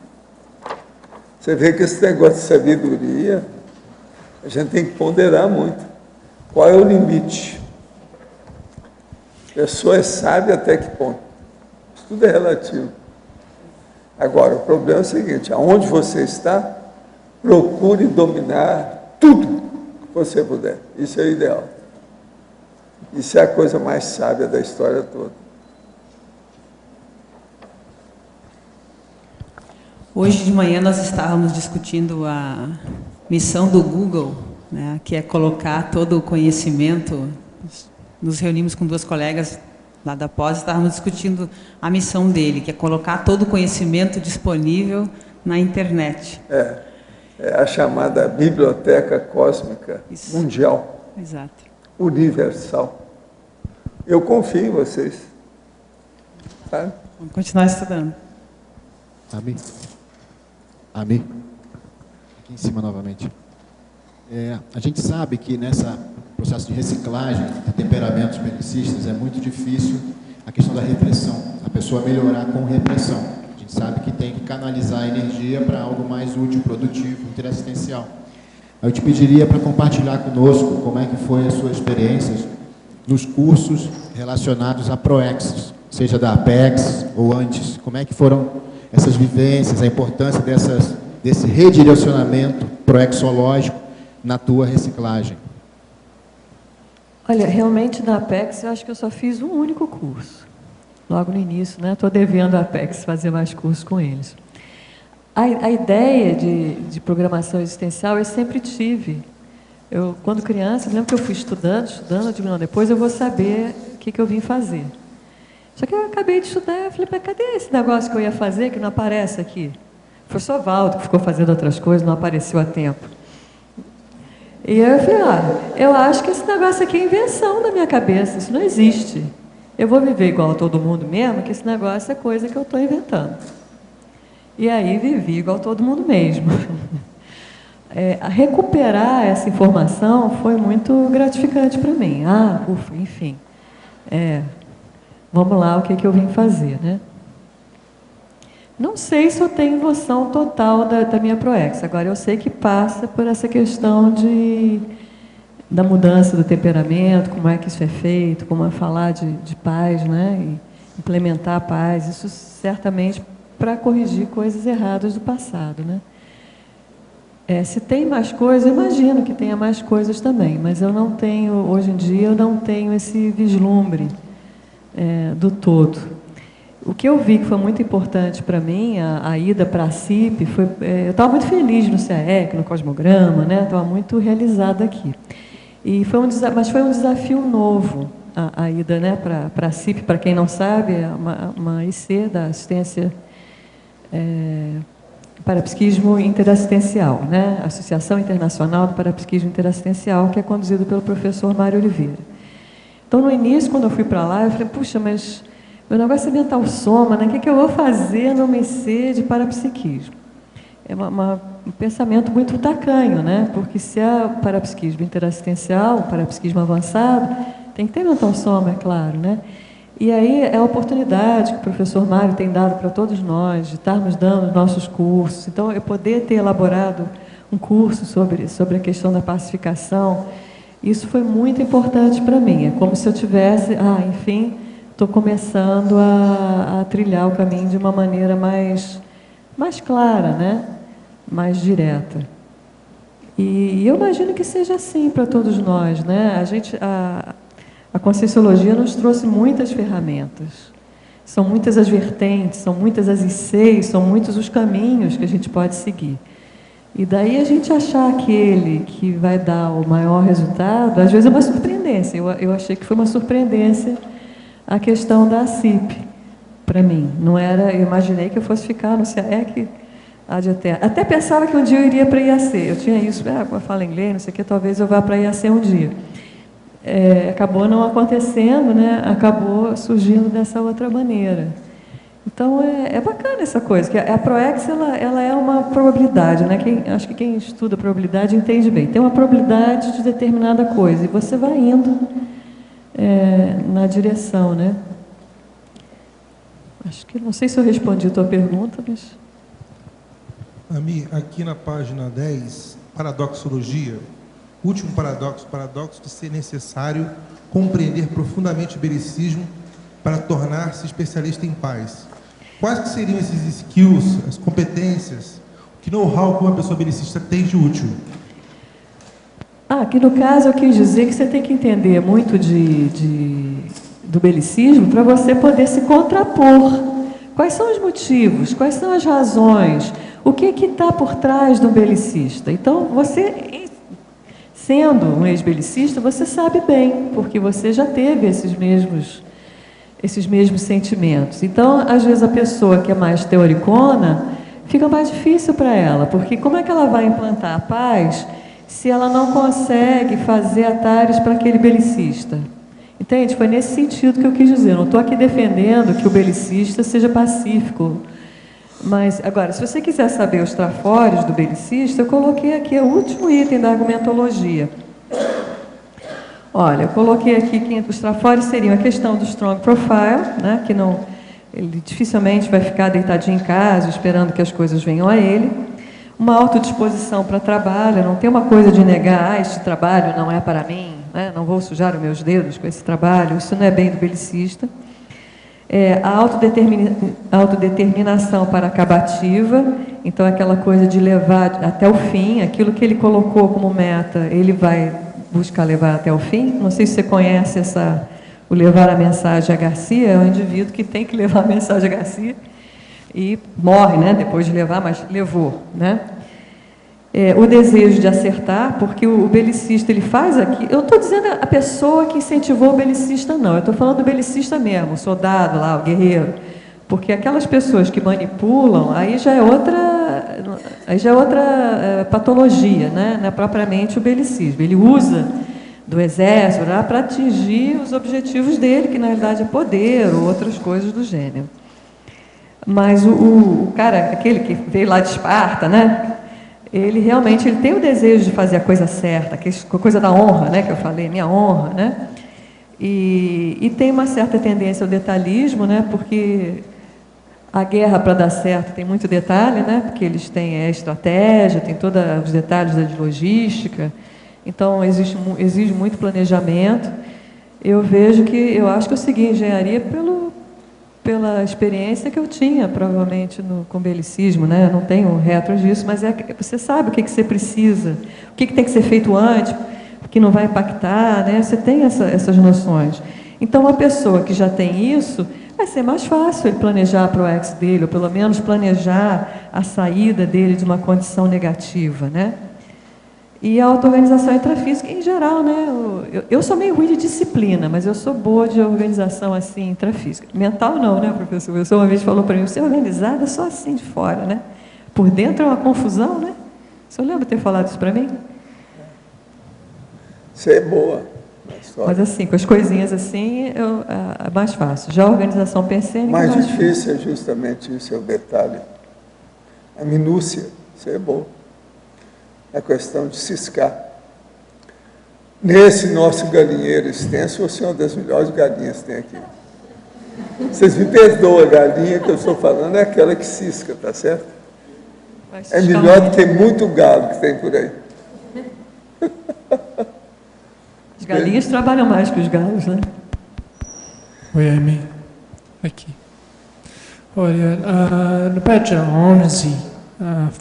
Você vê que esse negócio de sabedoria, a gente tem que ponderar muito. Qual é o limite? A pessoa é sábia até que ponto? Isso tudo é relativo. Agora, o problema é o seguinte, aonde você está, procure dominar tudo que você puder. Isso é o ideal. Isso é a coisa mais sábia da história toda. Hoje de manhã nós estávamos discutindo a missão do Google, né, que é colocar todo o conhecimento. Nos reunimos com duas colegas lá da pós, estávamos discutindo a missão dele, que é colocar todo o conhecimento disponível na internet. É a chamada biblioteca cósmica mundial. Exato. Universal. Eu confio em vocês. Tá? Vamos continuar estudando. Ami. Aqui em cima novamente. A gente sabe que nesse processo de reciclagem de temperamentos belicistas é muito difícil a questão da repressão, a pessoa melhorar com repressão. A gente sabe que tem que canalizar a energia para algo mais útil, produtivo, interassistencial. Eu te pediria para compartilhar conosco como é que foi as suas experiências nos cursos relacionados a ProEx, seja da Apex ou antes. Como é que foram essas vivências, a importância desse redirecionamento proexológico na tua reciclagem? Olha, realmente na Apex eu acho que eu só fiz um único curso. Logo no início, né? Estou devendo a Apex fazer mais cursos com eles. A ideia de programação existencial eu sempre tive. Eu, quando criança, eu lembro que eu fui estudando, eu digo, não, depois eu vou saber o que eu vim fazer. Só que eu acabei de estudar, eu falei, mas cadê esse negócio que eu ia fazer que não aparece aqui? O professor Valdo, que ficou fazendo outras coisas, não apareceu a tempo. E eu falei, eu acho que esse negócio aqui é invenção da minha cabeça, isso não existe. Eu vou viver igual a todo mundo mesmo, que esse negócio é coisa que eu estou inventando. E aí vivi igual a todo mundo mesmo. Recuperar essa informação foi muito gratificante para mim. Ufa, enfim. Vamos lá, o que eu vim fazer, né? Não sei se eu tenho noção total da minha proex. Agora, eu sei que passa por essa questão da mudança do temperamento, como é que isso é feito, como é falar de paz, né? E implementar a paz. Isso certamente para corrigir coisas erradas do passado, né? Se tem mais coisas, eu imagino que tenha mais coisas também, mas eu não tenho, hoje em dia, eu não tenho esse vislumbre do todo. O que eu vi que foi muito importante para mim, a ida para a CIP, foi, eu estava muito feliz no CAEC, no Cosmograma, né? Estava muito realizada aqui. E mas foi um desafio novo, a ida, né, para a CIP, para quem não sabe, é uma IC da assistência Parapsiquismo Interassistencial, né? Associação Internacional do Parapsiquismo Interassistencial, que é conduzido pelo professor Mário Oliveira. Então, no início, quando eu fui para lá, eu falei, puxa, mas meu negócio é mental soma, né? O que eu vou fazer no IC de parapsiquismo? É um pensamento muito tacanho, né? Porque se é parapsiquismo interassistencial, parapsiquismo avançado, tem que ter mental soma, é claro, né? E aí é a oportunidade que o professor Mário tem dado para todos nós, de estarmos dando nossos cursos. Então, eu poder ter elaborado um curso sobre a questão da pacificação, isso foi muito importante para mim. É como se eu tivesse, enfim, estou começando a trilhar o caminho de uma maneira mais clara, né? Mais direta. E eu imagino que seja assim para todos nós, né? A Conscienciologia nos trouxe muitas ferramentas. São muitas as vertentes, são muitas as ICs, são muitos os caminhos que a gente pode seguir. E daí a gente achar aquele que vai dar o maior resultado, às vezes é uma surpreendência. Eu achei que foi uma surpreendência a questão da CIP, para mim. Não era, eu imaginei que eu fosse ficar no CAEC até pensava que um dia eu iria para a IAC. Eu tinha isso, eu falo inglês, não sei o que, talvez eu vá para a IAC um dia. Acabou não acontecendo, né? Acabou surgindo dessa outra maneira. Então, é bacana essa coisa, que a proex, ela é uma probabilidade, né? Acho que quem estuda probabilidade entende bem. Tem uma probabilidade de determinada coisa, e você vai indo na direção, né? Acho que, não sei se eu respondi a tua pergunta, mas... Ami, aqui na página 10, paradoxologia, último paradoxo de ser necessário compreender profundamente o belicismo para tornar-se especialista em paz. Quais que seriam esses skills, as competências, que know-how que uma pessoa belicista tem de útil? Aqui no caso eu quis dizer que você tem que entender muito do belicismo para você poder se contrapor. Quais são os motivos? Quais são as razões? O que está por trás do belicista? Então, você, sendo um ex-belicista, você sabe bem, porque você já teve esses mesmos sentimentos. Então, às vezes, a pessoa que é mais teoricona, fica mais difícil para ela, porque como é que ela vai implantar a paz se ela não consegue fazer atalhos para aquele belicista? Entende? Foi nesse sentido que eu quis dizer. Não estou aqui defendendo que o belicista seja pacífico. Mas, agora, se você quiser saber os trafores do belicista, eu coloquei aqui o último item da argumentologia. Olha, eu coloquei aqui que os trafores seriam a questão do strong profile, né, que não, ele dificilmente vai ficar deitadinho em casa, esperando que as coisas venham a ele. Uma autodisposição para trabalho, não tem uma coisa de negar, este trabalho não é para mim, né, não vou sujar os meus dedos com esse trabalho, isso não é bem do belicista. A autodeterminação para acabativa, então aquela coisa de levar até o fim, aquilo que ele colocou como meta, ele vai buscar levar até o fim. Não sei se você conhece o levar a mensagem a Garcia, é um indivíduo que tem que levar a mensagem a Garcia e morre, né, depois de levar, mas levou, né? O desejo de acertar, porque o belicista, ele faz aqui... Eu estou dizendo a pessoa que incentivou o belicista, não. Eu estou falando do belicista mesmo, o soldado lá, o guerreiro. Porque aquelas pessoas que manipulam, aí já é outra patologia, né? Não é propriamente o belicismo. Ele usa do exército para atingir os objetivos dele, que na realidade é poder ou outras coisas do gênero. Mas o cara, aquele que veio lá de Esparta, né? Ele realmente tem o desejo de fazer a coisa certa, a coisa da honra, né, que eu falei, minha honra, né? E tem uma certa tendência ao detalhismo, né, porque A guerra, para dar certo, tem muito detalhe, né? Porque eles têm a estratégia, tem todos os detalhes da logística. Então, exige muito planejamento. Eu acho que eu segui engenharia pela experiência que eu tinha, provavelmente, com belicismo, né? Não tenho retro disso, mas você sabe o que você precisa, o que tem que ser feito antes, o que não vai impactar, né? Você tem essas noções. Então, uma pessoa que já tem isso, vai ser mais fácil ele planejar a ProEx dele, ou pelo menos planejar a saída dele de uma condição negativa, né? E a auto-organização intrafísica, em geral, né? Eu sou meio ruim de disciplina, mas eu sou boa de organização, assim, intrafísica. Mental não, né, professor? Você uma vez falou para mim, você é organizada só assim de fora, né? Por dentro é uma confusão, né? O senhor lembra de ter falado isso para mim? Você é boa. Mas assim, com as coisinhas assim, é mais fácil. Já a organização pensênica mais é mais difícil é justamente isso, é o detalhe. A minúcia, isso é bom. É questão de ciscar. Nesse nosso galinheiro extenso, você é uma das melhores galinhas que tem aqui. Vocês me perdoam, a galinha que eu estou falando é aquela que cisca, tá certo? É melhor do que muito galo que tem por aí. As galinhas trabalham mais que os galos, né? Oi, Amy. Aqui. Olha, na página 11,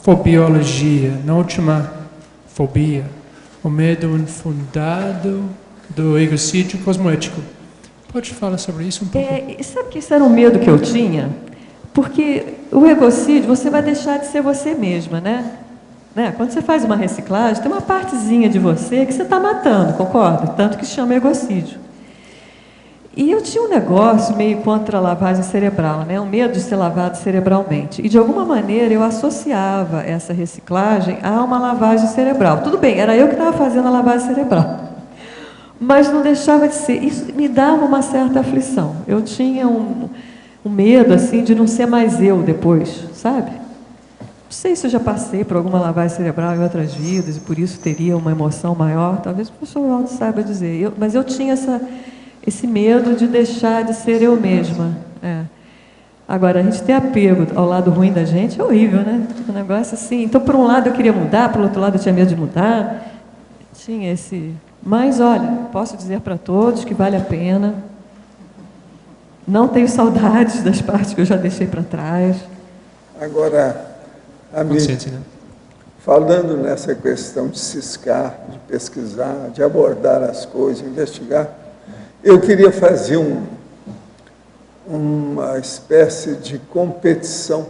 fobiologia, na última fobia, o medo infundado do egocídio cosmoético. Pode falar sobre isso um pouco? Sabe que isso era um medo que eu tinha? Porque o egocídio, você vai deixar de ser você mesma, né? Quando você faz uma reciclagem, tem uma partezinha de você que você está matando, concorda? Tanto que se chama egocídio. E eu tinha um negócio meio contra a lavagem cerebral, né? Um medo de ser lavado cerebralmente. E, de alguma maneira, eu associava essa reciclagem a uma lavagem cerebral. Tudo bem, era eu que estava fazendo a lavagem cerebral. Mas não deixava de ser. Isso me dava uma certa aflição. Eu tinha um medo, assim, de não ser mais eu depois, sabe? Não sei se eu já passei por alguma lavagem cerebral em outras vidas e por isso teria uma emoção maior. Talvez o professor Aldo saiba dizer. Mas eu tinha esse medo de deixar de ser eu mesma. Agora, a gente ter apego ao lado ruim da gente é horrível, né? Um negócio assim. Então, por um lado eu queria mudar, por outro lado eu tinha medo de mudar. Tinha esse... Mas, olha, posso dizer para todos que vale a pena. Não tenho saudades das partes que eu já deixei para trás. Agora, falando nessa questão de ciscar, de pesquisar, de abordar as coisas, investigar, eu queria fazer uma espécie de competição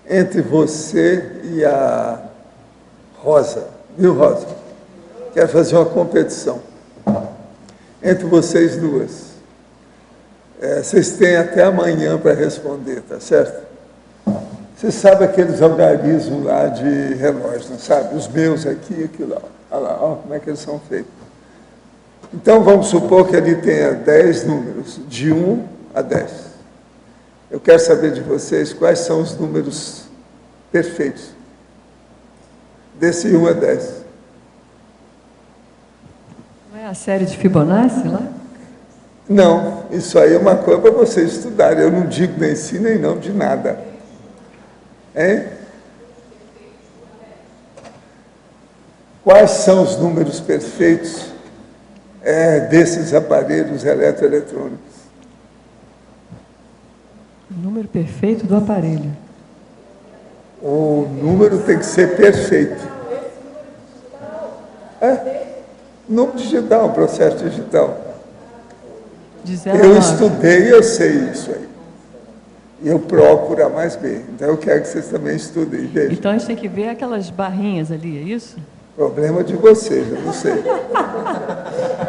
entre você e a Rosa. Viu, Rosa? Quero fazer uma competição entre vocês duas. Vocês têm até amanhã para responder, tá certo? Você sabe aqueles algarismos lá de relógio, não sabe? Os meus aqui e aquilo lá. Olha lá, olha como é que eles são feitos. Então, vamos supor que ali tenha 10 números, de 1 a 10. Eu quero saber de vocês quais são os números perfeitos. Desse 1 a 10. Não é a série de Fibonacci lá? Não, isso aí é uma coisa para vocês estudarem. Eu não digo nem sim, nem não, de nada. Hein? Quais são os números perfeitos desses aparelhos eletroeletrônicos? O número perfeito do aparelho. O número tem que ser perfeito. Número digital, processo digital. Eu estudei e eu sei isso aí. E eu procuro A mais B. Então eu quero que vocês também estudem. Vejam. Então a gente tem que ver aquelas barrinhas ali, é isso? Problema de vocês, eu não sei.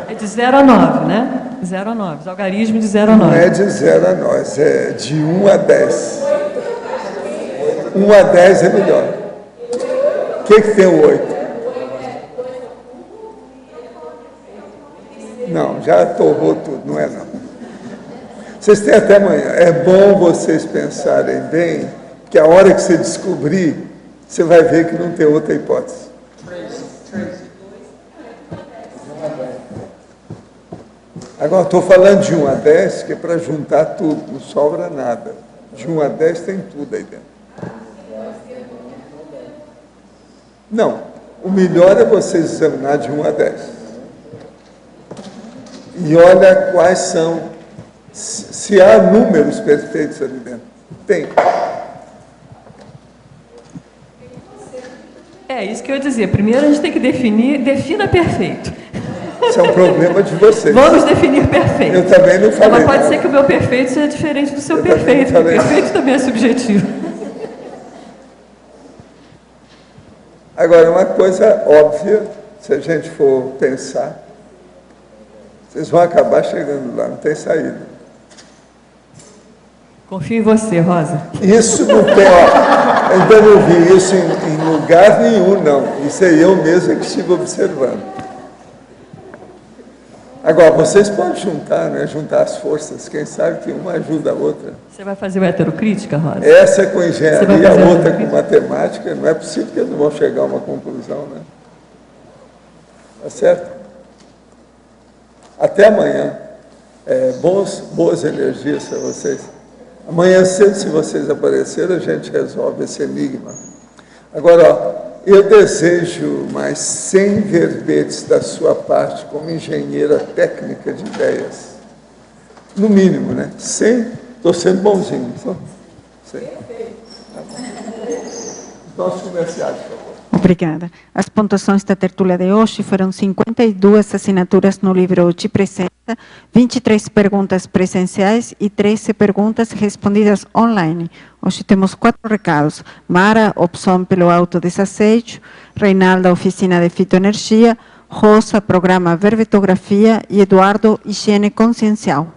É de 0 a 9, né? 0 a 9. Os algarismos de 0 a 9. Não é de 0 a 9, é de 1 a 10. 1 a 10 é melhor. O que tem o 8? Não, já torrou tudo, não é não. Vocês têm até amanhã. É bom vocês pensarem bem, que a hora que você descobrir, você vai ver que não tem outra hipótese. Agora, estou falando de 1 a 10, que é para juntar tudo, não sobra nada. De 1 a 10 tem tudo aí dentro. Não, o melhor é vocês examinar de 1 a 10. E olha quais são, se há números perfeitos ali dentro. Tem. É isso que eu ia dizer. Primeiro a gente tem que definir, defina perfeito. Isso é um problema de vocês. Vamos definir perfeito. Eu também não falei. Mas pode ser que o meu perfeito seja diferente do seu perfeito, porque perfeito também é subjetivo. Agora, uma coisa óbvia, se a gente for pensar, vocês vão acabar chegando lá, não tem saída. Confio em você, Rosa. Isso não tem, ó, ainda não vi isso em lugar nenhum, não. Isso aí eu mesmo que estive observando. Agora, vocês podem juntar, né? Juntar as forças, quem sabe que uma ajuda a outra. Você vai fazer uma heterocrítica, Rosa? Essa é com engenharia, a outra com matemática. Não é possível que eles não vão chegar a uma conclusão, né? Tá certo? Até amanhã. Boas energias para vocês. Amanhã cedo, se vocês aparecerem, a gente resolve esse enigma. Agora, ó, eu desejo mais 100 verbetes da sua parte como engenheira técnica de ideias. No mínimo, né? 100, estou sendo bonzinho. Só 100. Tá bom. Nossos comerciais, por favor. Obrigada. As pontuações da tertúlia de hoje foram 52 assinaturas no livro Hoje Presenta, 23 perguntas presenciais e 13 perguntas respondidas online. Hoje temos 4 recados. Mara, opção pelo autodesassédio. Reinalda, oficina de fitoenergia. Rosa, programa verbetografia. E Eduardo, higiene consciencial.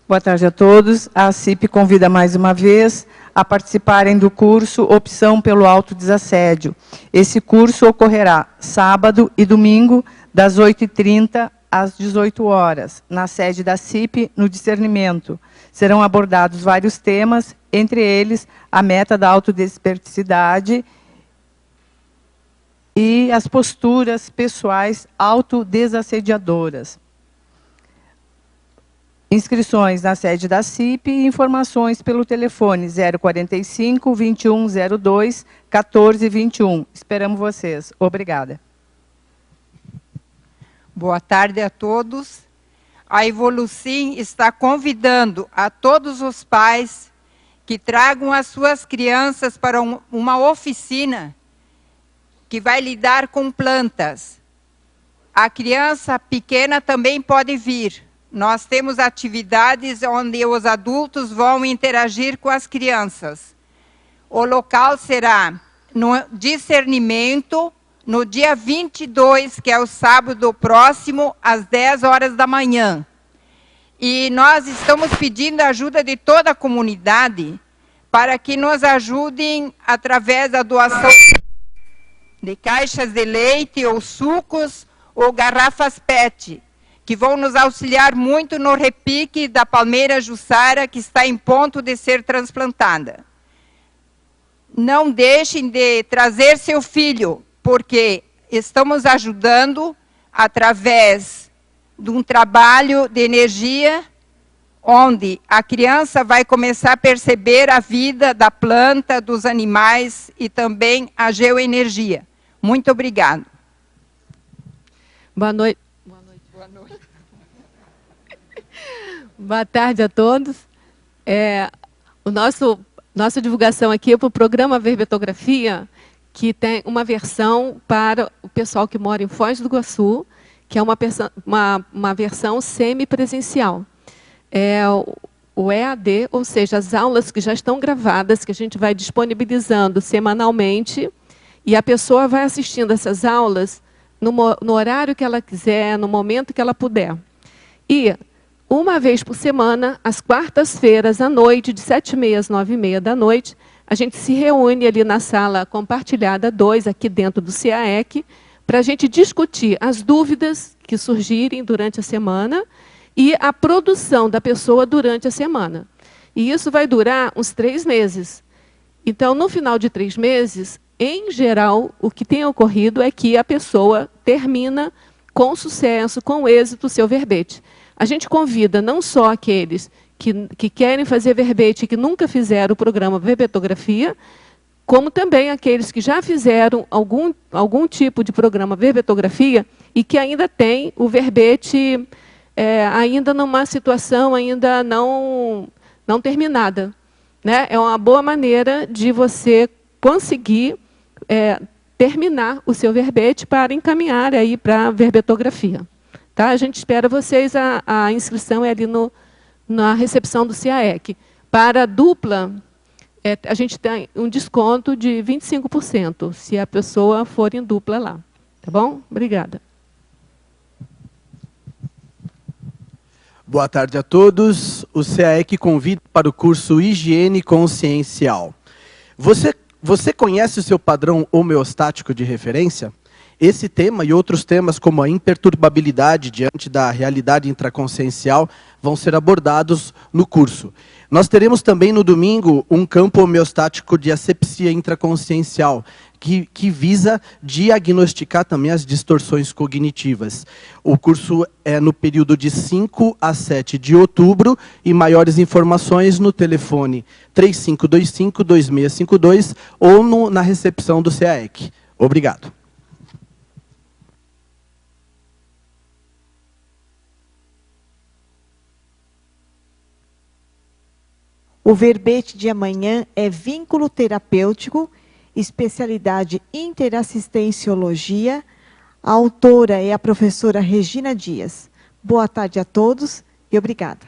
Boa tarde a todos. A CIP convida mais uma vez a participarem do curso Opção pelo Autodesassédio. Esse curso ocorrerá sábado e domingo, das 8h30 às 18 horas, na sede da CIP, no discernimento. Serão abordados vários temas, entre eles a meta da autodesperticidade e as posturas pessoais autodesassediadoras. Inscrições na sede da CIP e informações pelo telefone 045 2102 1421. Esperamos vocês. Obrigada. Boa tarde a todos. A Evolucim está convidando a todos os pais que tragam as suas crianças para uma oficina que vai lidar com plantas. A criança pequena também pode vir. Nós temos atividades onde os adultos vão interagir com as crianças. O local será no discernimento, no dia 22, que é o sábado próximo, às 10 horas da manhã. E nós estamos pedindo a ajuda de toda a comunidade para que nos ajudem através da doação de caixas de leite ou sucos ou garrafas PET, que vão nos auxiliar muito no repique da palmeira Jussara, que está em ponto de ser transplantada. Não deixem de trazer seu filho, porque estamos ajudando através de um trabalho de energia, onde a criança vai começar a perceber a vida da planta, dos animais e também a geoenergia. Muito obrigado. Boa noite. Boa noite. Boa tarde a todos. Nossa divulgação aqui é para o programa Verbetografia, que tem uma versão para o pessoal que mora em Foz do Iguaçu, que é uma versão semipresencial. O EAD, ou seja, as aulas que já estão gravadas, que a gente vai disponibilizando semanalmente, e a pessoa vai assistindo essas aulas no horário que ela quiser, no momento que ela puder. E, uma vez por semana, às quartas-feiras, à noite, de 7h30 às 9h30 da noite, a gente se reúne ali na sala compartilhada 2, aqui dentro do CAEC, para a gente discutir as dúvidas que surgirem durante a semana e a produção da pessoa durante a semana. E isso vai durar uns 3 meses. Então, no final de 3 meses, em geral, o que tem ocorrido é que a pessoa termina com sucesso, com êxito, o seu verbete. A gente convida não só aqueles que querem fazer verbete e que nunca fizeram o programa Verbetografia, como também aqueles que já fizeram algum tipo de programa Verbetografia e que ainda tem o verbete ainda numa situação ainda não terminada. Né? É uma boa maneira de você conseguir terminar o seu verbete para encaminhar aí para a verbetografia. Tá? A gente espera vocês, a inscrição é ali na recepção do CAEC. Para a dupla, a gente tem um desconto de 25%, se a pessoa for em dupla lá. Tá bom? Obrigada. Boa tarde a todos. O CAEC convida para o curso Higiene Consciencial. Você conhece o seu padrão homeostático de referência? Esse tema e outros temas, como a imperturbabilidade diante da realidade intraconsciencial, vão ser abordados no curso. Nós teremos também no domingo um campo homeostático de asepsia intraconsciencial, que visa diagnosticar também as distorções cognitivas. O curso é no período de 5 a 7 de outubro, e maiores informações no telefone 3525-2652 ou na recepção do CAEC. Obrigado. O verbete de amanhã é vínculo terapêutico, especialidade interassistenciologia. A autora é a professora Regina Dias. Boa tarde a todos e obrigada.